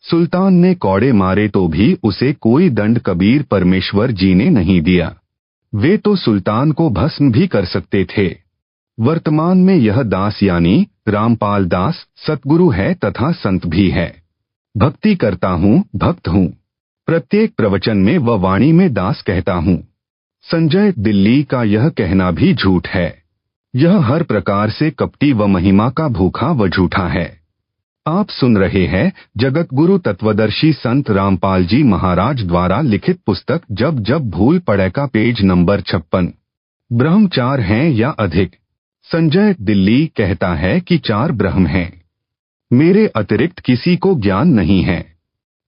[SPEAKER 1] सुल्तान ने कौड़े मारे तो भी उसे कोई दंड कबीर परमेश्वर जी ने नहीं दिया। वे तो सुल्तान को भस्म भी कर सकते थे। वर्तमान में यह दास यानी रामपाल दास सतगुरु है तथा संत भी है। भक्ति करता हूँ, भक्त हूँ। प्रत्येक प्रवचन में व वाणी में दास कहता हूँ। संजय दिल्ली का यह कहना भी झूठ है। यह हर प्रकार से कपटी व महिमा का भूखा व झूठा है। आप सुन रहे हैं जगत गुरु तत्वदर्शी संत रामपाल जी महाराज द्वारा लिखित पुस्तक जब जब भूल पड़े का पेज नंबर 56। ब्रह्म 4 हैं या अधिक। संजय दिल्ली कहता है कि 4 ब्रह्म हैं, मेरे अतिरिक्त किसी को ज्ञान नहीं है।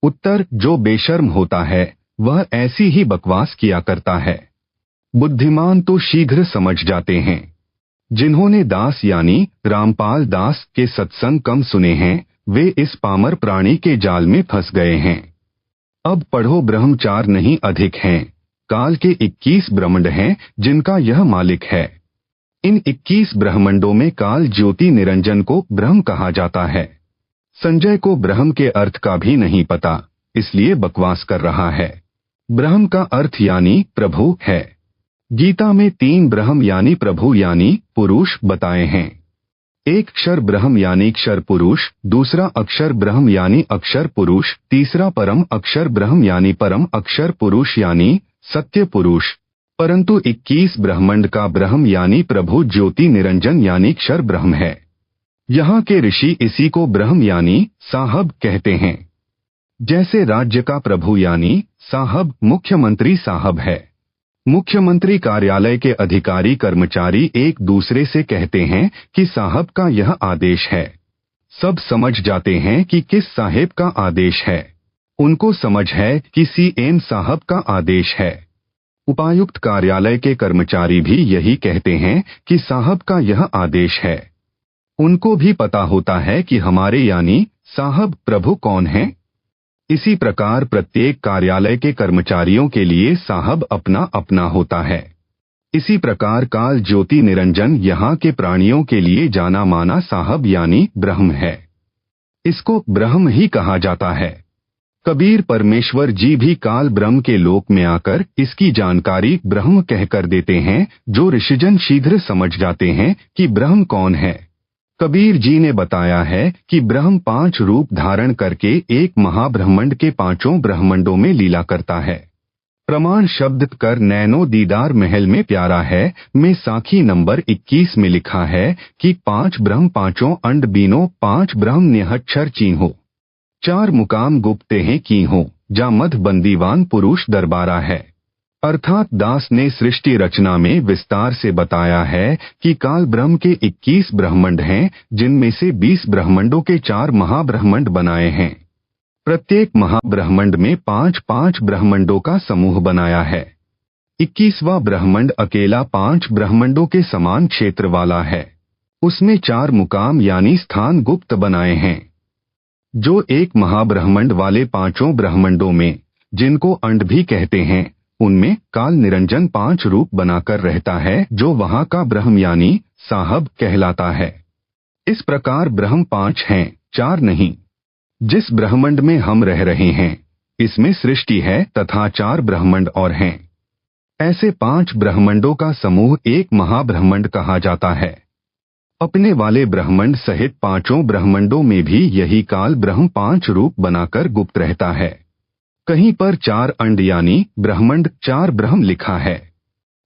[SPEAKER 1] उत्तर, जो बेशर्म होता है वह ऐसी ही बकवास किया करता है। बुद्धिमान तो शीघ्र समझ जाते हैं। जिन्होंने दास यानी रामपाल दास के सत्संग कम सुने हैं, वे इस पामर प्राणी के जाल में फंस गए हैं। अब पढ़ो, ब्रह्म 4 नहीं अधिक हैं। काल के 21 ब्रह्मांड हैं जिनका यह मालिक है। इन 21 ब्रह्मांडों में काल ज्योति निरंजन को ब्रह्म कहा जाता है। संजय को ब्रह्म के अर्थ का भी नहीं पता, इसलिए बकवास कर रहा है। ब्रह्म का अर्थ यानी प्रभु है। गीता में 3 ब्रह्म यानी प्रभु यानी पुरुष बताए हैं। एक अक्षर ब्रह्म यानी अक्षर पुरुष, दूसरा अक्षर ब्रह्म यानी अक्षर पुरुष, तीसरा परम अक्षर ब्रह्म यानी परम अक्षर पुरुष यानी सत्य पुरुष। परंतु 21 ब्रह्मांड का ब्रह्म यानी प्रभु ज्योति निरंजन यानी अक्षर ब्रह्म है। यहाँ के ऋषि इसी को ब्रह्म यानी साहब कहते हैं। जैसे राज्य का प्रभु यानी साहब मुख्यमंत्री साहब है। मुख्यमंत्री कार्यालय के अधिकारी कर्मचारी एक दूसरे से कहते हैं कि साहब का यह आदेश है। सब समझ जाते हैं कि किस साहेब का आदेश है। उनको समझ है कि सीएम साहब का आदेश है। उपायुक्त कार्यालय के कर्मचारी भी यही कहते हैं कि साहब का यह आदेश है। उनको भी पता होता है कि हमारे यानी साहब प्रभु कौन है। इसी प्रकार प्रत्येक कार्यालय के कर्मचारियों के लिए साहब अपना अपना होता है। इसी प्रकार काल ज्योति निरंजन यहाँ के प्राणियों के लिए जाना माना साहब यानी ब्रह्म है। इसको ब्रह्म ही कहा जाता है। कबीर परमेश्वर जी भी काल ब्रह्म के लोक में आकर इसकी जानकारी ब्रह्म कहकर देते हैं, जो ऋषिजन शीघ्र समझ जाते हैं कि ब्रह्म कौन है। कबीर जी ने बताया है कि ब्रह्म 5 रूप धारण करके एक महाब्रह्मंड के 5 ब्रह्मंडों में लीला करता है। प्रमाण शब्द कर नैनो दीदार महल में प्यारा है में साखी नंबर 21 में लिखा है कि 5 ब्रह्म 5 अंड बीनो 5 ब्रह्म निहच्छर चीन्हो 4 मुकाम गुप्ते हैं की हो जा मध बंदीवान पुरुष दरबारा है। अर्थात दास ने सृष्टि रचना में विस्तार से बताया है कि काल ब्रह्म के 21 ब्रह्मंड हैं, जिनमें से 20 ब्रह्मंडों के 4 महाब्रह्मंड बनाए हैं। प्रत्येक महाब्रह्मंड में 5-5 ब्रह्मंडों का समूह बनाया है। 21वां ब्रह्मंड अकेला 5 ब्रह्मंडों के समान क्षेत्र वाला है। उसमें 4 मुकाम यानी स्थान गुप्त बनाए हैं। जो एक महाब्रह्मंड वाले 5 ब्रह्मंडों में, जिनको अंड भी कहते हैं, उनमें काल निरंजन 5 रूप बनाकर रहता है, जो वहां का ब्रह्म यानी साहब कहलाता है। इस प्रकार ब्रह्म 5 हैं, 4 नहीं। जिस ब्रह्मंड में हम रह रहे हैं, इसमें सृष्टि है तथा 4 ब्रह्मंड और हैं। ऐसे 5 ब्रह्मंडों का समूह एक महाब्रह्मंड कहा जाता है। अपने वाले ब्रह्मंड सहित 5 ब्रह्मंडों में भी यही काल ब्रह्म 5 रूप बनाकर गुप्त रहता है। कहीं पर 4 अंड यानी ब्रह्मंड 4 ब्रह्म लिखा है।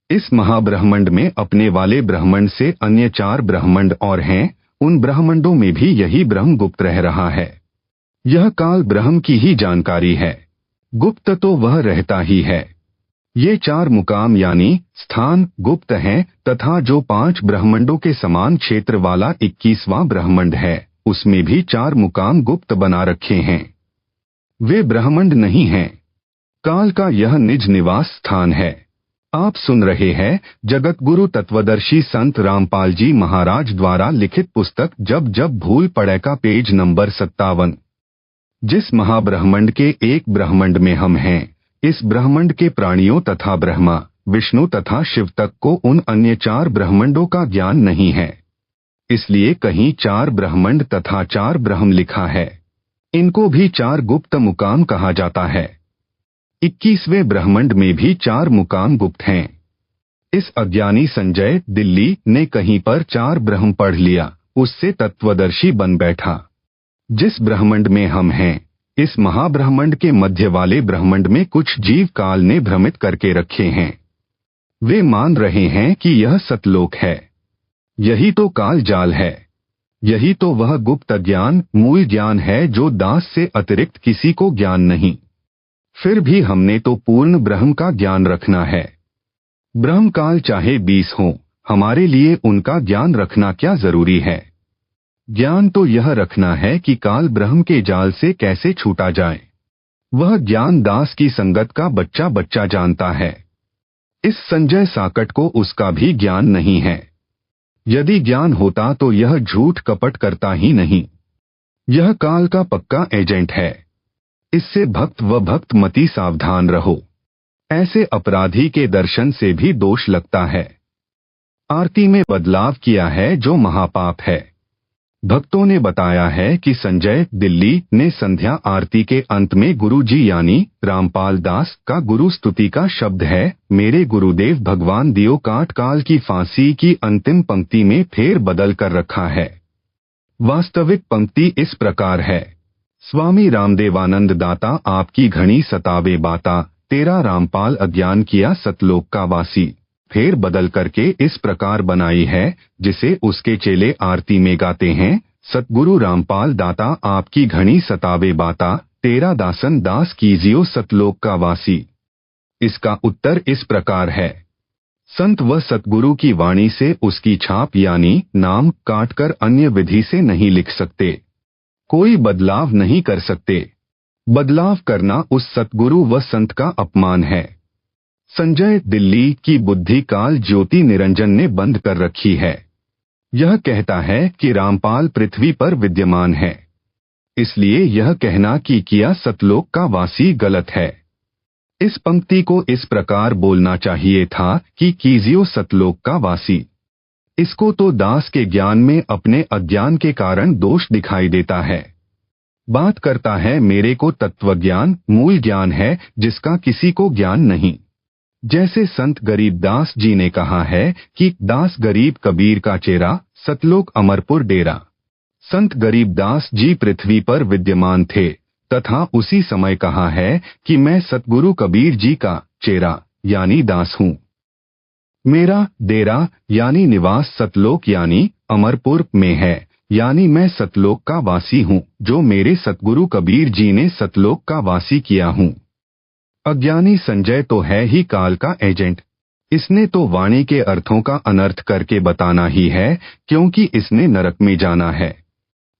[SPEAKER 1] इस महाब्रह्मंड में अपने वाले ब्रह्मंड से अन्य 4 ब्रह्मंड और हैं, उन ब्रह्मंडों में भी यही ब्रह्म गुप्त रह रहा है। यह काल ब्रह्म की ही जानकारी है, गुप्त तो वह रहता ही है। ये 4 मुकाम यानी स्थान गुप्त हैं तथा जो 5 ब्रह्मंडों के समान क्षेत्र वाला 21वां ब्रह्मंड है, उसमें भी 4 मुकाम गुप्त बना रखे हैं। वे ब्रह्मंड नहीं हैं, काल का यह निज निवास स्थान है। आप सुन रहे हैं जगतगुरु तत्वदर्शी संत रामपाल जी महाराज द्वारा लिखित पुस्तक जब जब भूल पड़े का पेज नंबर 57। जिस महाब्रह्मंड के एक ब्रह्मंड में हम हैं, इस ब्रह्मंड के प्राणियों तथा ब्रह्मा विष्णु तथा शिव तक को उन अन्य 4 ब्रह्मंडों का ज्ञान नहीं है। इसलिए कहीं 4 ब्रह्मंड तथा 4 ब्रह्म लिखा है। इनको भी 4 गुप्त मुकाम कहा जाता है। 21वें ब्रह्मंड में भी 4 मुकाम गुप्त हैं। इस अज्ञानी संजय दिल्ली ने कहीं पर 4 ब्रह्म पढ़ लिया, उससे तत्वदर्शी बन बैठा। जिस ब्रह्मंड में हम हैं, इस महाब्रह्मंड के मध्य वाले ब्रह्मंड में कुछ जीव काल ने भ्रमित करके रखे हैं। वे मान रहे हैं कि यह सतलोक है। यही तो काल जाल है। यही तो वह गुप्त ज्ञान मूल ज्ञान है जो दास से अतिरिक्त किसी को ज्ञान नहीं। फिर भी हमने तो पूर्ण ब्रह्म का ज्ञान रखना है। ब्रह्म काल चाहे 20 हो, हमारे लिए उनका ज्ञान रखना क्या जरूरी है। ज्ञान तो यह रखना है कि काल ब्रह्म के जाल से कैसे छूटा जाए। वह ज्ञान दास की संगत का बच्चा बच्चा जानता है। इस संजय साकट को उसका भी ज्ञान नहीं है। यदि ज्ञान होता तो यह झूठ कपट करता ही नहीं। यह काल का पक्का एजेंट है। इससे भक्त व भक्त मति सावधान रहो। ऐसे अपराधी के दर्शन से भी दोष लगता है। आरती में बदलाव किया है जो महापाप है। भक्तों ने बताया है कि संजय दिल्ली ने संध्या आरती के अंत में गुरुजी यानी रामपाल दास का गुरु स्तुति का शब्द है, मेरे गुरुदेव भगवान दियो काट काल की फांसी की अंतिम पंक्ति में फेर बदल कर रखा है। वास्तविक पंक्ति इस प्रकार है, स्वामी रामदेवानंद दाता आपकी घनी सतावे बाता, तेरा रामपाल अज्ञान किया सतलोक का वासी। फेर बदल करके इस प्रकार बनाई है, जिसे उसके चेले आरती में गाते हैं, सतगुरु रामपाल दाता आपकी घनी सतावे बाता, तेरा दासन दास कीजियो सतलोक का वासी। इसका उत्तर इस प्रकार है, संत व सतगुरु की वाणी से उसकी छाप यानी नाम काटकर अन्य विधि से नहीं लिख सकते। कोई बदलाव नहीं कर सकते। बदलाव करना उस सतगुरु व संत का अपमान है। संजय दिल्ली की बुद्धि काल ज्योति निरंजन ने बंद कर रखी है। यह कहता है कि रामपाल पृथ्वी पर विद्यमान है, इसलिए यह कहना कि किया सतलोक का वासी गलत है। इस पंक्ति को इस प्रकार बोलना चाहिए था कि कीजियो सतलोक का वासी। इसको तो दास के ज्ञान में अपने अज्ञान के कारण दोष दिखाई देता है। बात करता है मेरे को तत्वज्ञान मूल ज्ञान है जिसका किसी को ज्ञान नहीं। जैसे संत गरीबदास जी ने कहा है कि दास गरीब कबीर का चेहरा, सतलोक अमरपुर डेरा। संत गरीबदास जी पृथ्वी पर विद्यमान थे तथा उसी समय कहा है कि मैं सतगुरु कबीर जी का चेहरा यानी दास हूँ। मेरा डेरा यानी निवास सतलोक यानी अमरपुर में है, यानी मैं सतलोक का वासी हूँ जो मेरे सतगुरु कबीर जी ने सतलोक का वासी किया हूँ। अज्ञानी संजय तो है ही काल का एजेंट। इसने तो वाणी के अर्थों का अनर्थ करके बताना ही है क्योंकि इसने नरक में जाना है।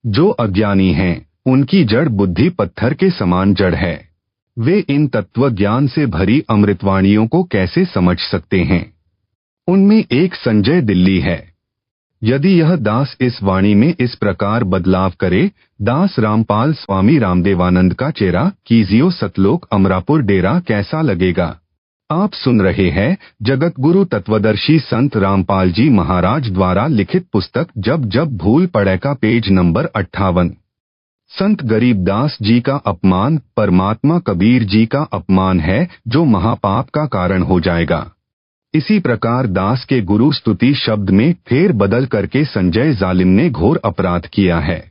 [SPEAKER 1] जो अज्ञानी हैं, उनकी जड़ बुद्धि पत्थर के समान जड़ है। वे इन तत्व ज्ञान से भरी अमृतवाणियों को कैसे समझ सकते हैं। उनमें एक संजय दिल्ली है। यदि यह दास इस वाणी में इस प्रकार बदलाव करे, दास रामपाल स्वामी रामदेवानंद का चेहरा कीजियो सतलोक अमरापुर डेरा, कैसा लगेगा। आप सुन रहे हैं जगत गुरु तत्वदर्शी संत रामपाल जी महाराज द्वारा लिखित पुस्तक जब जब भूल पड़े का पेज नंबर 58। संत गरीबदास जी का अपमान परमात्मा कबीर जी का अपमान है जो महापाप का कारण हो जाएगा। इसी प्रकार दास के गुरु स्तुति शब्द में फेर बदल करके संजय जालिम ने घोर अपराध किया है।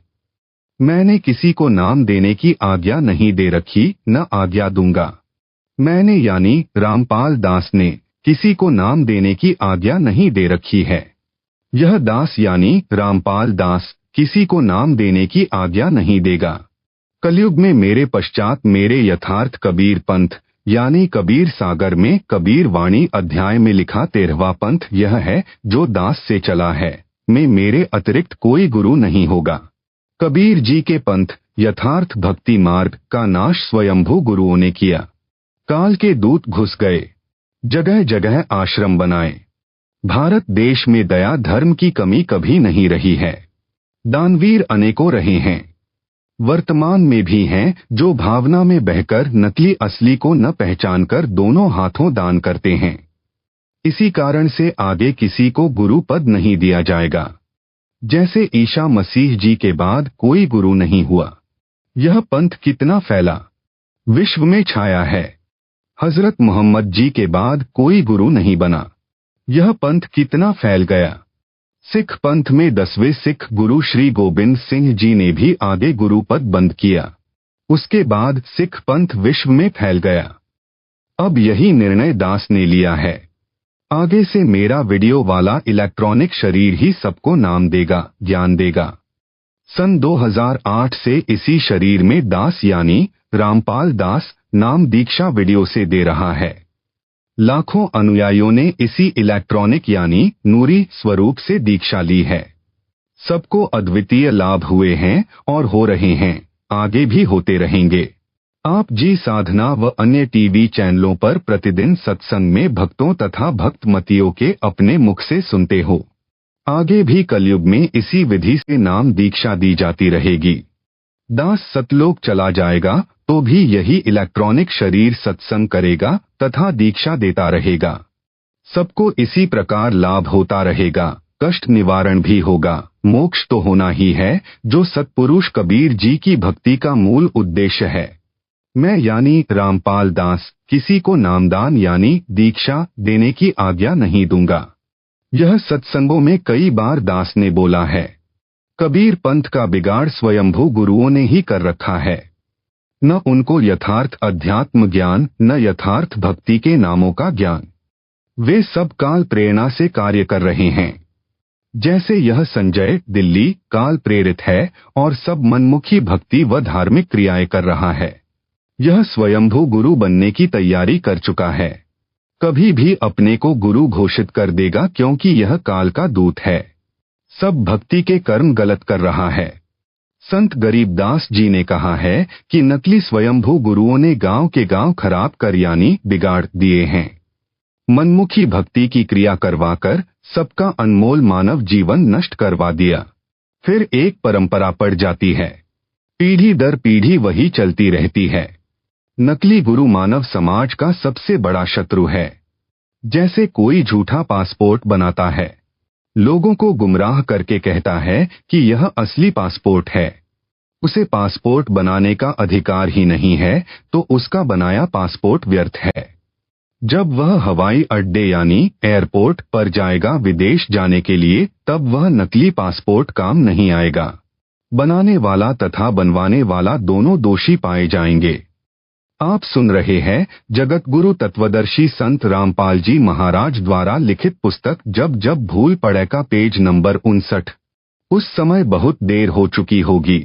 [SPEAKER 1] मैंने किसी को नाम देने की आज्ञा नहीं दे रखी, न आज्ञा दूंगा। मैंने यानी रामपाल दास ने किसी को नाम देने की आज्ञा नहीं दे रखी है। यह दास यानी रामपाल दास किसी को नाम देने की आज्ञा नहीं देगा। कलयुग में मेरे पश्चात मेरे यथार्थ कबीर पंथ यानी कबीर सागर में कबीर वाणी अध्याय में लिखा 13वां पंथ यह है जो दास से चला है। में मेरे अतिरिक्त कोई गुरु नहीं होगा। कबीर जी के पंथ यथार्थ भक्ति मार्ग का नाश स्वयंभू गुरुओं ने किया। काल के दूत घुस गए, जगह जगह आश्रम बनाए। भारत देश में दया धर्म की कमी कभी नहीं रही है। दानवीर अनेकों रहे हैं, वर्तमान में भी हैं जो भावना में बहकर नकली असली को न पहचानकर दोनों हाथों दान करते हैं। इसी कारण से आगे किसी को गुरु पद नहीं दिया जाएगा। जैसे ईसा मसीह जी के बाद कोई गुरु नहीं हुआ। यह पंथ कितना फैला, विश्व में छाया है। हजरत मोहम्मद जी के बाद कोई गुरु नहीं बना। यह पंथ कितना फैल गया। सिख पंथ में 10वें सिख गुरु श्री गोबिंद सिंह जी ने भी आगे गुरु पद बंद किया। उसके बाद सिख पंथ विश्व में फैल गया। अब यही निर्णय दास ने लिया है। आगे से मेरा वीडियो वाला इलेक्ट्रॉनिक शरीर ही सबको नाम देगा, ज्ञान देगा। सन 2008 से इसी शरीर में दास यानी रामपाल दास नाम दीक्षा वीडियो से दे रहा है। लाखों अनुयायियों ने इसी इलेक्ट्रॉनिक यानी नूरी स्वरूप से दीक्षा ली है। सबको अद्वितीय लाभ हुए हैं और हो रहे हैं, आगे भी होते रहेंगे। आप जी साधना व अन्य टीवी चैनलों पर प्रतिदिन सत्संग में भक्तों तथा भक्तमतियों के अपने मुख से सुनते हो। आगे भी कलयुग में इसी विधि से नाम दीक्षा दी जाती रहेगी। दास सतलोक चला जाएगा तो भी यही इलेक्ट्रॉनिक शरीर सत्संग करेगा तथा दीक्षा देता रहेगा। सबको इसी प्रकार लाभ होता रहेगा, कष्ट निवारण भी होगा, मोक्ष तो होना ही है जो सत्पुरुष कबीर जी की भक्ति का मूल उद्देश्य है। मैं यानी रामपाल दास किसी को नामदान यानी दीक्षा देने की आज्ञा नहीं दूंगा। यह सत्संगों में कई बार दास ने बोला है। कबीर पंथ का बिगाड़ स्वयंभू गुरुओं ने ही कर रखा है। न उनको यथार्थ अध्यात्म ज्ञान, न यथार्थ भक्ति के नामों का ज्ञान। वे सब काल प्रेरणा से कार्य कर रहे हैं। जैसे यह संजय दिल्ली काल प्रेरित है और सब मनमुखी भक्ति व धार्मिक क्रियाएं कर रहा है। यह स्वयंभू गुरु बनने की तैयारी कर चुका है। कभी भी अपने को गुरु घोषित कर देगा क्योंकि यह काल का दूत है। सब भक्ति के कर्म गलत कर रहा है। संत गरीबदास जी ने कहा है कि नकली स्वयंभू गुरुओं ने गांव के गांव खराब कर यानी बिगाड़ दिए हैं। मनमुखी भक्ति की क्रिया करवाकर सबका अनमोल मानव जीवन नष्ट करवा दिया। फिर एक परंपरा पड़ जाती है, पीढ़ी दर पीढ़ी वही चलती रहती है। नकली गुरु मानव समाज का सबसे बड़ा शत्रु है। जैसे कोई झूठा पासपोर्ट बनाता है, लोगों को गुमराह करके कहता है कि यह असली पासपोर्ट है। उसे पासपोर्ट बनाने का अधिकार ही नहीं है, तो उसका बनाया पासपोर्ट व्यर्थ है। जब वह हवाई अड्डे यानी एयरपोर्ट पर जाएगा विदेश जाने के लिए, तब वह नकली पासपोर्ट काम नहीं आएगा। बनाने वाला तथा बनवाने वाला दोनों दोषी पाए जाएंगे। आप सुन रहे हैं जगत गुरु तत्वदर्शी संत रामपाल जी महाराज द्वारा लिखित पुस्तक जब जब भूल पड़े का पेज नंबर 59। उस समय बहुत देर हो चुकी होगी।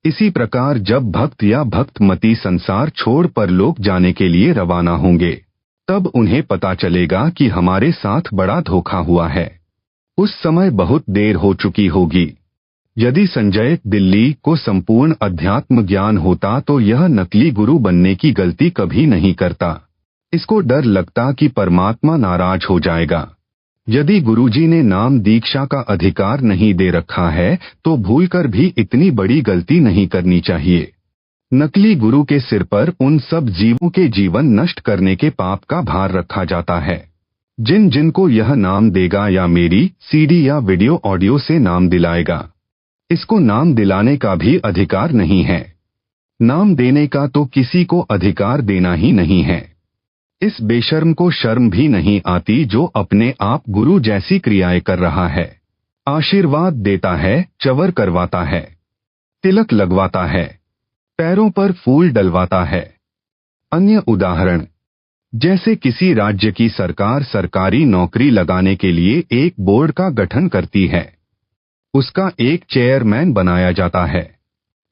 [SPEAKER 1] इसी प्रकार जब भक्त या भक्तमती संसार छोड़ पर लोक जाने के लिए रवाना होंगे, तब उन्हें पता चलेगा कि हमारे साथ बड़ा धोखा हुआ है। उस समय बहुत देर हो चुकी होगी। यदि संजय दिल्ली को संपूर्ण अध्यात्म ज्ञान होता तो यह नकली गुरु बनने की गलती कभी नहीं करता। इसको डर लगता कि परमात्मा नाराज हो जाएगा। यदि गुरुजी ने नाम दीक्षा का अधिकार नहीं दे रखा है, तो भूलकर भी इतनी बड़ी गलती नहीं करनी चाहिए। नकली गुरु के सिर पर उन सब जीवों के जीवन नष्ट करने के पाप का भार रखा जाता है। जिन जिनको यह नाम देगा या मेरी सीडी या वीडियो ऑडियो से नाम दिलाएगा, इसको नाम दिलाने का भी अधिकार नहीं है। नाम देने का तो किसी को अधिकार देना ही नहीं है। इस बेशर्म को शर्म भी नहीं आती जो अपने आप गुरु जैसी क्रियाएं कर रहा है। आशीर्वाद देता है, चवर करवाता है, तिलक लगवाता है, पैरों पर फूल डलवाता है। अन्य उदाहरण, जैसे किसी राज्य की सरकार सरकारी नौकरी लगाने के लिए एक बोर्ड का गठन करती है। उसका एक चेयरमैन बनाया जाता है।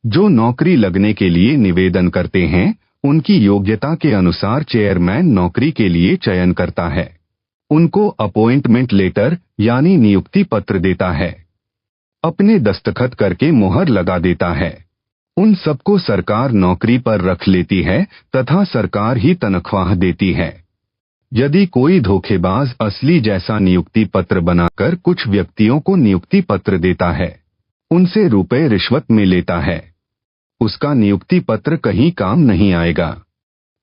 [SPEAKER 1] जो नौकरी लगने के लिए निवेदन करते हैं, उनकी योग्यता के अनुसार चेयरमैन नौकरी के लिए चयन करता है। उनको अपॉइंटमेंट लेटर यानी नियुक्ति पत्र देता है। अपने दस्तखत करके मुहर लगा देता है। उन सबको सरकार नौकरी पर रख लेती है तथा सरकार ही तनख्वाह देती है। यदि कोई धोखेबाज असली जैसा नियुक्ति पत्र बनाकर कुछ व्यक्तियों को नियुक्ति पत्र देता है, उनसे रुपए रिश्वत में लेता है, उसका नियुक्ति पत्र कहीं काम नहीं आएगा।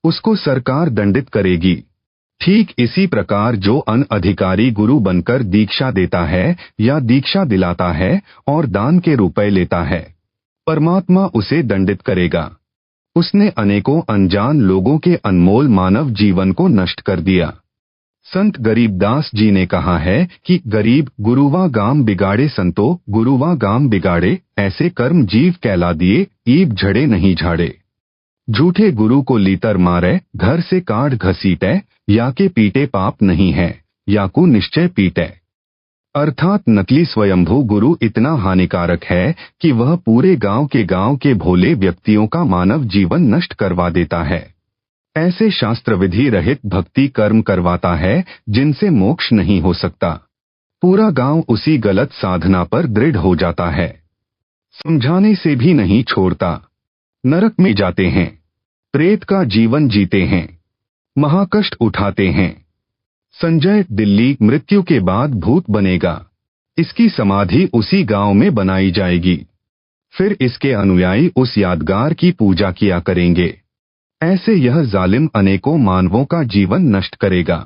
[SPEAKER 1] उसको सरकार दंडित करेगी। ठीक इसी प्रकार जो अनअधिकारी गुरु बनकर दीक्षा देता है या दीक्षा दिलाता है और दान के रुपए लेता है, परमात्मा उसे दंडित करेगा। उसने अनेकों अनजान लोगों के अनमोल मानव जीवन को नष्ट कर दिया। संत गरीबदास जी ने कहा है कि गरीब गुरुवा गाम बिगाड़े संतो गुरुवा गाम बिगाड़े, ऐसे कर्म जीव कहला दिए, ईब झड़े नहीं झाड़े। झूठे गुरु को लीतर मारे, घर से काढ़ घसीटे, या के पीटे पाप नहीं है, या को निश्चय पीटे। अर्थात नकली स्वयंभू गुरु इतना हानिकारक है कि वह पूरे गांव के भोले व्यक्तियों का मानव जीवन नष्ट करवा देता है। ऐसे शास्त्र विधि रहित भक्ति कर्म करवाता है जिनसे मोक्ष नहीं हो सकता। पूरा गांव उसी गलत साधना पर दृढ़ हो जाता है। समझाने से भी नहीं छोड़ता। नरक में जाते हैं, प्रेत का जीवन जीते हैं, महाकष्ट उठाते हैं। संजय दिल्ली मृत्यु के बाद भूत बनेगा। इसकी समाधि उसी गांव में बनाई जाएगी। फिर इसके अनुयायी उस यादगार की पूजा किया करेंगे। ऐसे यह जालिम अनेकों मानवों का जीवन नष्ट करेगा।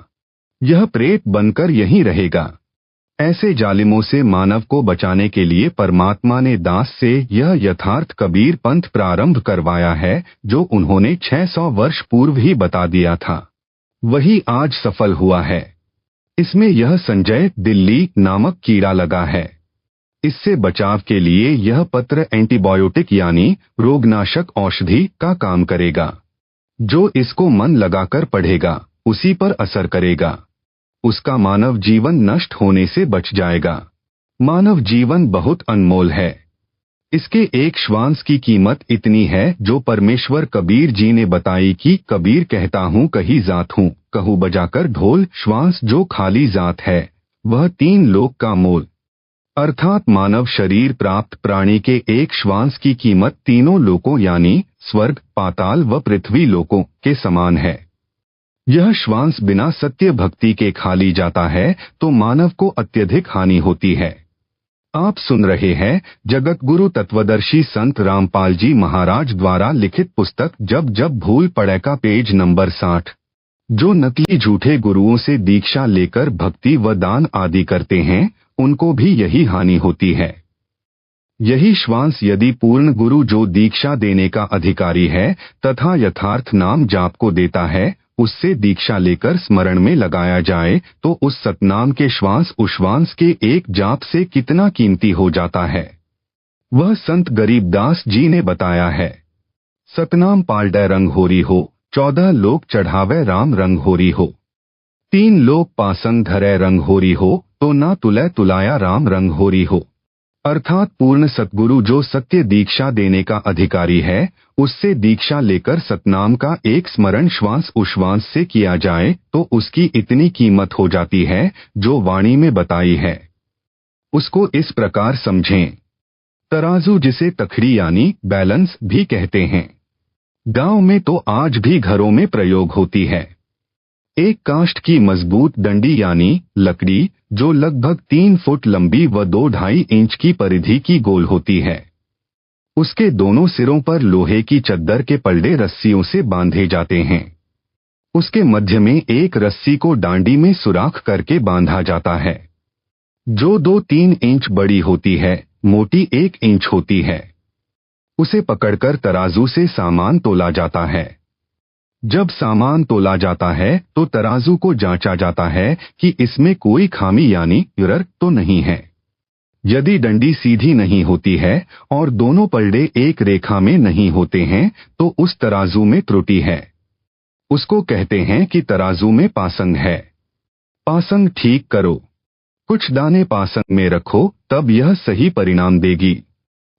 [SPEAKER 1] यह प्रेत बनकर यहीं रहेगा। ऐसे जालिमों से मानव को बचाने के लिए परमात्मा ने दास से यह यथार्थ कबीर पंथ प्रारंभ करवाया है, जो उन्होंने 600 वर्ष पूर्व ही बता दिया था। वही आज सफल हुआ है। इसमें यह संजय दिल्ली नामक कीड़ा लगा है। इससे बचाव के लिए यह पत्र एंटीबायोटिक यानी रोगनाशक औषधि का काम करेगा। जो इसको मन लगाकर पढ़ेगा, उसी पर असर करेगा। उसका मानव जीवन नष्ट होने से बच जाएगा। मानव जीवन बहुत अनमोल है। इसके एक श्वास की कीमत इतनी है जो परमेश्वर कबीर जी ने बताई कि कबीर कहता हूँ कही जात हूँ, कहूँ बजाकर ढोल। श्वास जो खाली जात है वह 3 लोक का मोल। अर्थात मानव शरीर प्राप्त प्राणी के एक श्वास की कीमत तीनों लोकों यानी स्वर्ग, पाताल व पृथ्वी लोकों के समान है। यह श्वास बिना सत्य भक्ति के खाली जाता है तो मानव को अत्यधिक हानि होती है। आप सुन रहे हैं जगत गुरु तत्वदर्शी संत रामपाल जी महाराज द्वारा लिखित पुस्तक जब जब भूल पड़े का पेज नंबर 60। जो नकली झूठे गुरुओं से दीक्षा लेकर भक्ति व दान आदि करते हैं, उनको भी यही हानि होती है। यही श्वास यदि पूर्ण गुरु जो दीक्षा देने का अधिकारी है तथा यथार्थ नाम जाप को देता है, उससे दीक्षा लेकर स्मरण में लगाया जाए तो उस सतनाम के श्वास उश्वास के एक जाप से कितना कीमती हो जाता है, वह संत गरीबदास जी ने बताया है। सतनाम पालडे रंग होरी हो, 14 लोग चढ़ावे राम रंग होरी हो। 3 लोग पासंग धरे रंग होरी हो, तो ना तुले तुलाया राम रंग होरी हो। अर्थात पूर्ण सतगुरु जो सत्य दीक्षा देने का अधिकारी है, उससे दीक्षा लेकर सतनाम का एक स्मरण श्वास उश्वास से किया जाए तो उसकी इतनी कीमत हो जाती है जो वाणी में बताई है। उसको इस प्रकार समझें। तराजू जिसे तखड़ी यानी बैलेंस भी कहते हैं, गांव में तो आज भी घरों में प्रयोग होती है। एक काष्ठ की मजबूत डंडी यानी लकड़ी जो लगभग 3 फुट लंबी व 2-2.5 इंच की परिधि की गोल होती है। उसके दोनों सिरों पर लोहे की चद्दर के पलड़े रस्सियों से बांधे जाते हैं। उसके मध्य में एक रस्सी को डांडी में सुराख करके बांधा जाता है, जो 2-3 इंच बड़ी होती है, मोटी 1 इंच होती है। उसे पकड़कर तराजू से सामान तोला जाता है। जब सामान तोला जाता है तो तराजू को जांचा जाता है कि इसमें कोई खामी यानी एरर तो नहीं है। यदि डंडी सीधी नहीं होती है और दोनों पलड़े एक रेखा में नहीं होते हैं तो उस तराजू में त्रुटि है। उसको कहते हैं कि तराजू में पासंग है। पासंग ठीक करो, कुछ दाने पासंग में रखो, तब यह सही परिणाम देगी।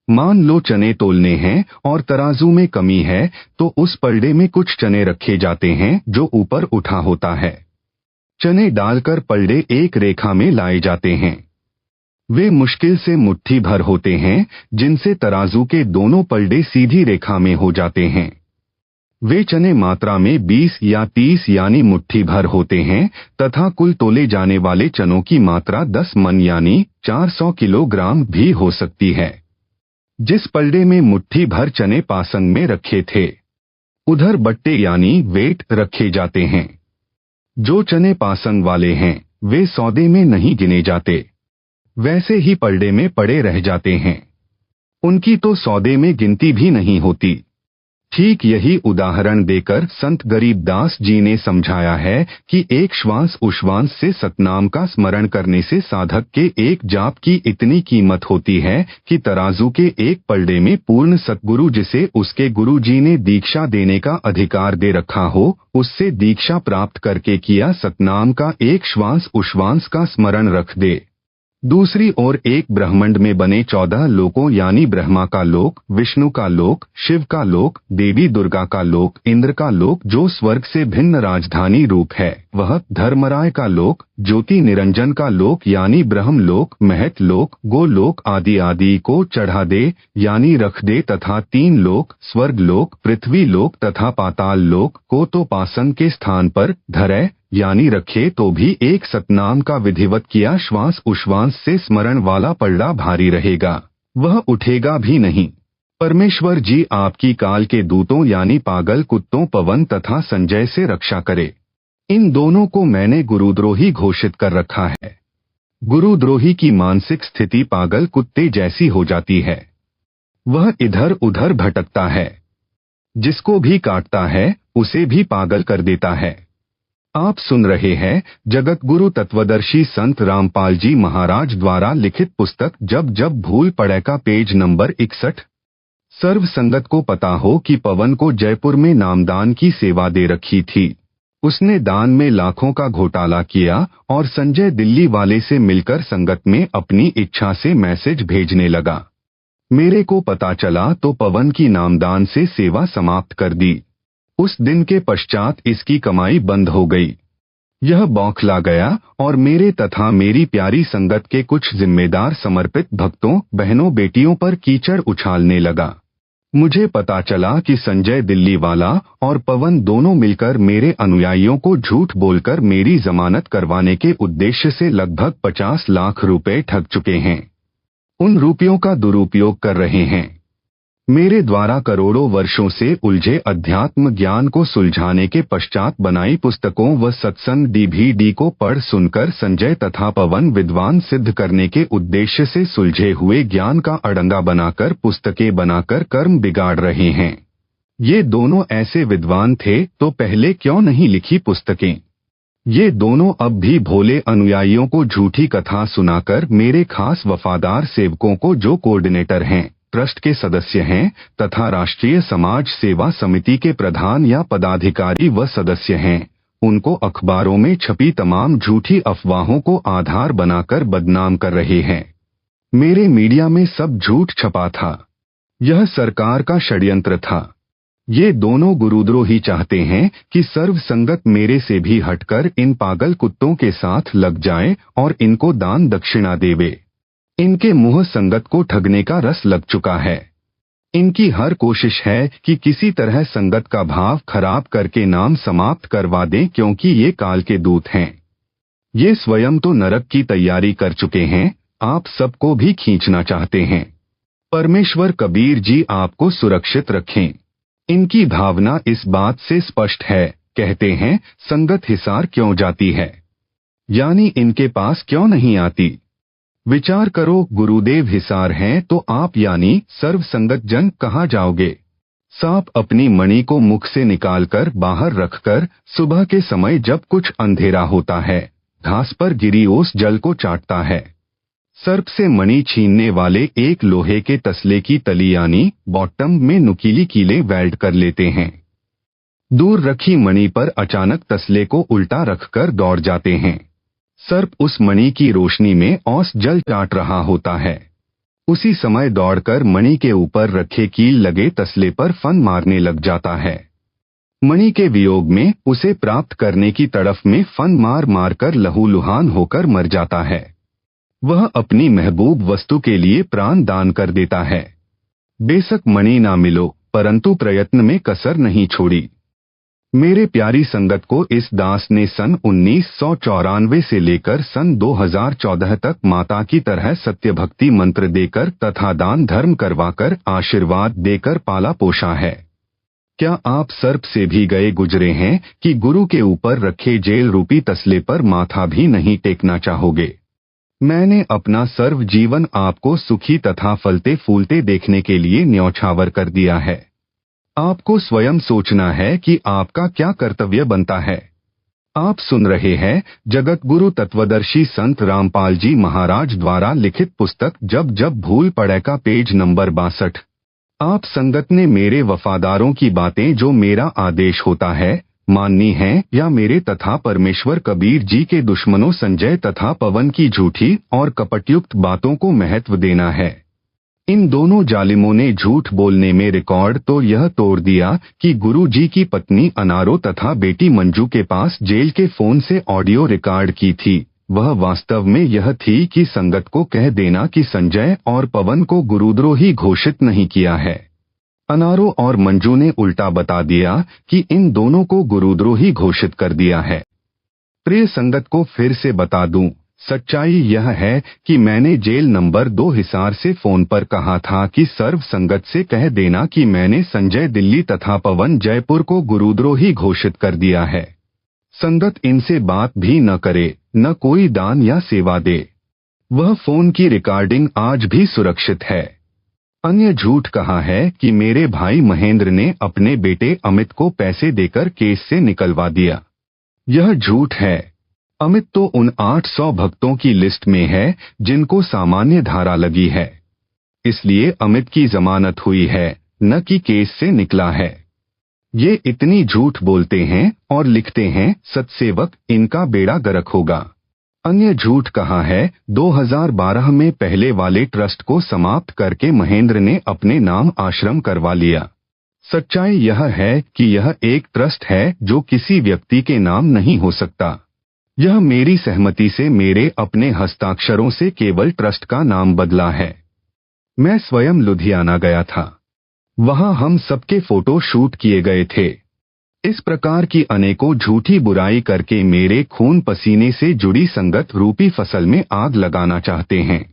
[SPEAKER 1] मान लो चने तोलने हैं और तराजू में कमी है तो उस पलड़े में कुछ चने रखे जाते हैं जो ऊपर उठा होता है। चने डालकर पलड़े एक रेखा में लाए जाते हैं। वे मुश्किल से मुट्ठी भर होते हैं, जिनसे तराजू के दोनों पलड़े सीधी रेखा में हो जाते हैं। वे चने मात्रा में 20 या 30 यानी मुट्ठी भर होते हैं तथा कुल तोले जाने वाले चनों की मात्रा 10 मन यानी 400 किलोग्राम भी हो सकती है। जिस पलड़े में मुट्ठी भर चने पासंग में रखे थे, उधर बट्टे यानी वेट रखे जाते हैं। जो चने पासंग वाले हैं वे सौदे में नहीं गिने जाते, वैसे ही पलड़े में पड़े रह जाते हैं। उनकी तो सौदे में गिनती भी नहीं होती। ठीक यही उदाहरण देकर संत गरीबदास जी ने समझाया है कि एक श्वास उश्वास से सतनाम का स्मरण करने से साधक के एक जाप की इतनी कीमत होती है कि तराजू के एक पलड़े में पूर्ण सतगुरु जिसे उसके गुरु जी ने दीक्षा देने का अधिकार दे रखा हो, उससे दीक्षा प्राप्त करके किया सतनाम का एक श्वास उश्वास का स्मरण रख दे। दूसरी ओर एक ब्रह्मांड में बने 14 लोकों यानी ब्रह्मा का लोक, विष्णु का लोक, शिव का लोक, देवी दुर्गा का लोक, इंद्र का लोक जो स्वर्ग से भिन्न राजधानी रूप है, वह धर्मराय का लोक, ज्योति निरंजन का लोक यानी ब्रह्म लोक, महत लोक, गोलोक आदि आदि को चढ़ा दे यानी रख दे तथा 3 लोक स्वर्ग लोक, पृथ्वी लोक तथा पाताल लोक को तो पासन के स्थान पर धरे यानी रखे तो भी एक सतनाम का विधिवत किया श्वास उश्वास से स्मरण वाला पलड़ा भारी रहेगा, वह उठेगा भी नहीं। परमेश्वर जी आपकी काल के दूतों यानी पागल कुत्तों पवन तथा संजय से रक्षा करे। इन दोनों को मैंने गुरुद्रोही घोषित कर रखा है। गुरुद्रोही की मानसिक स्थिति पागल कुत्ते जैसी हो जाती है, वह इधर उधर भटकता है, जिसको भी काटता है उसे भी पागल कर देता है। आप सुन रहे हैं जगत गुरु तत्वदर्शी संत रामपाल जी महाराज द्वारा लिखित पुस्तक जब जब भूल पड़े का पेज नंबर 61। सर्व संगत को पता हो कि पवन को जयपुर में नामदान की सेवा दे रखी थी। उसने दान में लाखों का घोटाला किया और संजय दिल्ली वाले से मिलकर संगत में अपनी इच्छा से मैसेज भेजने लगा। मेरे को पता चला तो पवन की नामदान से सेवा समाप्त कर दी। उस दिन के पश्चात इसकी कमाई बंद हो गई। यह बौखला गया और मेरे तथा मेरी प्यारी संगत के कुछ जिम्मेदार समर्पित भक्तों बहनों बेटियों पर कीचड़ उछालने लगा। मुझे पता चला कि संजय दिल्ली वाला और पवन दोनों मिलकर मेरे अनुयायियों को झूठ बोलकर मेरी जमानत करवाने के उद्देश्य से लगभग 50 लाख रुपए ठग चुके हैं। उन रुपयों का दुरुपयोग कर रहे हैं। मेरे द्वारा करोड़ों वर्षों से उलझे अध्यात्म ज्ञान को सुलझाने के पश्चात बनाई पुस्तकों व सत्संग डीवीडी को पढ़ सुनकर संजय तथा पवन विद्वान सिद्ध करने के उद्देश्य से सुलझे हुए ज्ञान का अड़ंगा बनाकर पुस्तकें बनाकर कर्म बिगाड़ रहे हैं। ये दोनों ऐसे विद्वान थे तो पहले क्यों नहीं लिखी पुस्तकें? ये दोनों अब भी भोले अनुयायियों को झूठी कथा सुनाकर मेरे खास वफादार सेवकों को, जो कोऑर्डिनेटर हैं, ट्रस्ट के सदस्य हैं तथा राष्ट्रीय समाज सेवा समिति के प्रधान या पदाधिकारी व सदस्य हैं, उनको अखबारों में छपी तमाम झूठी अफवाहों को आधार बनाकर बदनाम कर रहे हैं। मेरे मीडिया में सब झूठ छपा था। यह सरकार का षड्यंत्र था। ये दोनों गुरुद्रोही चाहते हैं कि सर्व संगत मेरे से भी हटकर इन पागल कुत्तों के साथ लग जाए और इनको दान दक्षिणा देवे। इनके मुंह संगत को ठगने का रस लग चुका है। इनकी हर कोशिश है कि किसी तरह संगत का भाव खराब करके नाम समाप्त करवा दें, क्योंकि ये काल के दूत हैं। ये स्वयं तो नरक की तैयारी कर चुके हैं, आप सबको भी खींचना चाहते हैं। परमेश्वर कबीर जी आपको सुरक्षित रखें। इनकी भावना इस बात से स्पष्ट है, कहते हैं संगत हिसार क्यों जाती है, यानी इनके पास क्यों नहीं आती। विचार करो, गुरुदेव हिसार हैं तो आप यानी सर्व संगत जन कहाँ जाओगे? सांप अपनी मणि को मुख से निकालकर बाहर रखकर सुबह के समय जब कुछ अंधेरा होता है, घास पर गिरी ओस जल को चाटता है। सर्प से मणि छीनने वाले एक लोहे के तसले की तली यानी बॉटम में नुकीली कीलें वेल्ड कर लेते हैं। दूर रखी मणि पर अचानक तसले को उल्टा रखकर दौड़ जाते हैं। सर्प उस मणि की रोशनी में औस जल चाट रहा होता है। उसी समय दौड़कर मणि के ऊपर रखे कील लगे तसले पर फन मारने लग जाता है। मणि के वियोग में उसे प्राप्त करने की तड़फ में फन मार मारकर लहूलुहान होकर मर जाता है। वह अपनी महबूब वस्तु के लिए प्राण दान कर देता है। बेशक मणि ना मिलो, परंतु प्रयत्न में कसर नहीं छोड़ी। मेरे प्यारी संगत को इस दास ने सन 1994 से लेकर सन 2014 तक माता की तरह सत्य भक्ति मंत्र देकर तथा दान धर्म करवाकर आशीर्वाद देकर पाला पोषा है। क्या आप सर्प से भी गए गुजरे हैं कि गुरु के ऊपर रखे जेल रूपी तसले पर माथा भी नहीं टेकना चाहोगे? मैंने अपना सर्व जीवन आपको सुखी तथा फलते फूलते देखने के लिए न्यौछावर कर दिया है। आपको स्वयं सोचना है कि आपका क्या कर्तव्य बनता है। आप सुन रहे हैं जगत गुरु तत्वदर्शी संत रामपाल जी महाराज द्वारा लिखित पुस्तक जब जब भूल पड़े का पेज नंबर 62। आप संगत ने मेरे वफादारों की बातें जो मेरा आदेश होता है माननी है या मेरे तथा परमेश्वर कबीर जी के दुश्मनों संजय तथा पवन की झूठी और कपटयुक्त बातों को महत्व देना है। इन दोनों जालिमों ने झूठ बोलने में रिकॉर्ड तो यह तोड़ दिया कि गुरु जी की पत्नी अनारो तथा बेटी मंजू के पास जेल के फोन से ऑडियो रिकॉर्ड की थी। वह वास्तव में यह थी कि संगत को कह देना कि संजय और पवन को गुरुद्रोही घोषित नहीं किया है। अनारो और मंजू ने उल्टा बता दिया कि इन दोनों को गुरुद्रोही घोषित कर दिया है। प्रिय संगत को फिर से बता दूं, सच्चाई यह है कि मैंने जेल नंबर 2 हिसार से फोन पर कहा था कि सर्व संगत से कह देना कि मैंने संजय दिल्ली तथा पवन जयपुर को गुरुद्रोही घोषित कर दिया है। संगत इनसे बात भी न करे, न कोई दान या सेवा दे। वह फोन की रिकॉर्डिंग आज भी सुरक्षित है। अन्य झूठ कहा है कि मेरे भाई महेंद्र ने अपने बेटे अमित को पैसे देकर केस से निकलवा दिया। यह झूठ है। अमित तो उन 800 भक्तों की लिस्ट में है जिनको सामान्य धारा लगी है, इसलिए अमित की जमानत हुई है, न कि केस से निकला है। ये इतनी झूठ बोलते हैं और लिखते हैं सत्सेवक, इनका बेड़ा गर्क होगा। अन्य झूठ कहा है 2012 में पहले वाले ट्रस्ट को समाप्त करके महेंद्र ने अपने नाम आश्रम करवा लिया। सच्चाई यह है कि यह एक ट्रस्ट है जो किसी व्यक्ति के नाम नहीं हो सकता। यह मेरी सहमति से मेरे अपने हस्ताक्षरों से केवल ट्रस्ट का नाम बदला है। मैं स्वयं लुधियाना गया था। वहां हम सबके फोटो शूट किए गए थे। इस प्रकार की अनेकों झूठी बुराई करके मेरे खून पसीने से जुड़ी संगत रूपी फसल में आग लगाना चाहते हैं।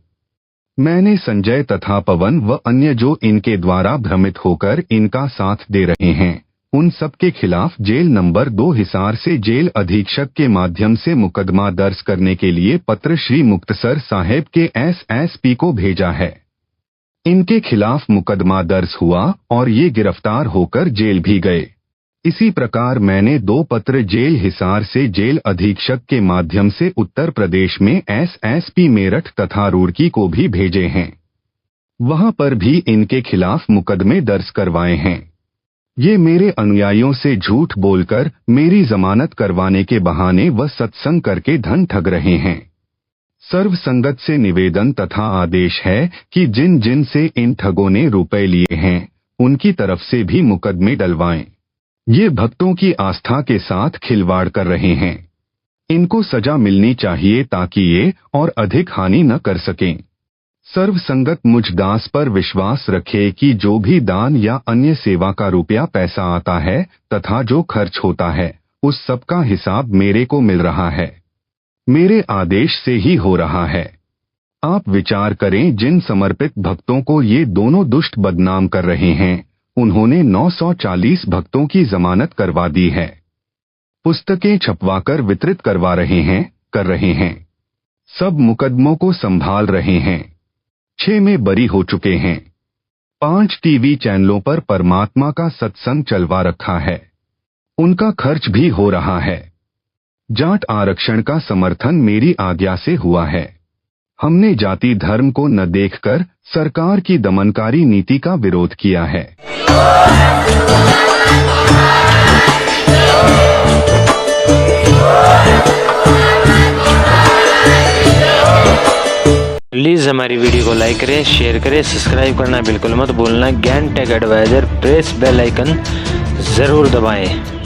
[SPEAKER 1] मैंने संजय तथा पवन व अन्य जो इनके द्वारा भ्रमित होकर इनका साथ दे रहे हैं उन सबके खिलाफ जेल नंबर 2 हिसार से जेल अधीक्षक के माध्यम से मुकदमा दर्ज करने के लिए पत्र श्री मुक्तसर साहेब के एसएसपी को भेजा है। इनके खिलाफ मुकदमा दर्ज हुआ और ये गिरफ्तार होकर जेल भी गए। इसी प्रकार मैंने 2 पत्र जेल हिसार से जेल अधीक्षक के माध्यम से उत्तर प्रदेश में एसएसपी मेरठ तथा रुड़की को भी भेजे हैं। वहां पर भी इनके खिलाफ मुकदमे दर्ज करवाए हैं। ये मेरे अनुयायियों से झूठ बोलकर मेरी जमानत करवाने के बहाने व सत्संग करके धन ठग रहे हैं। सर्व संगत से निवेदन तथा आदेश है कि जिन जिन से इन ठगों ने रुपए लिए हैं उनकी तरफ से भी मुकदमे डलवाएं। ये भक्तों की आस्था के साथ खिलवाड़ कर रहे हैं। इनको सजा मिलनी चाहिए ताकि ये और अधिक हानि न कर सकें। सर्व संगत मुझ दास पर विश्वास रखे कि जो भी दान या अन्य सेवा का रुपया पैसा आता है तथा जो खर्च होता है उस सब का हिसाब मेरे को मिल रहा है, मेरे आदेश से ही हो रहा है। आप विचार करें, जिन समर्पित भक्तों को ये दोनों दुष्ट बदनाम कर रहे हैं उन्होंने 940 भक्तों की जमानत करवा दी है, पुस्तकें छपवाकर वितरित करवा रहे हैं, सब मुकदमों को संभाल रहे हैं, 6 में बरी हो चुके हैं, 5 टीवी चैनलों पर परमात्मा का सत्संग चलवा रखा है, उनका खर्च भी हो रहा है। जाट आरक्षण का समर्थन मेरी आज्ञा से हुआ है। हमने जाति धर्म को न देखकर सरकार की दमनकारी नीति का विरोध किया है।
[SPEAKER 2] प्लीज़ हमारी वीडियो को लाइक करें, शेयर करें, सब्सक्राइब करना बिल्कुल मत भूलना। Gyan tech advisor press bell icon ज़रूर दबाएं।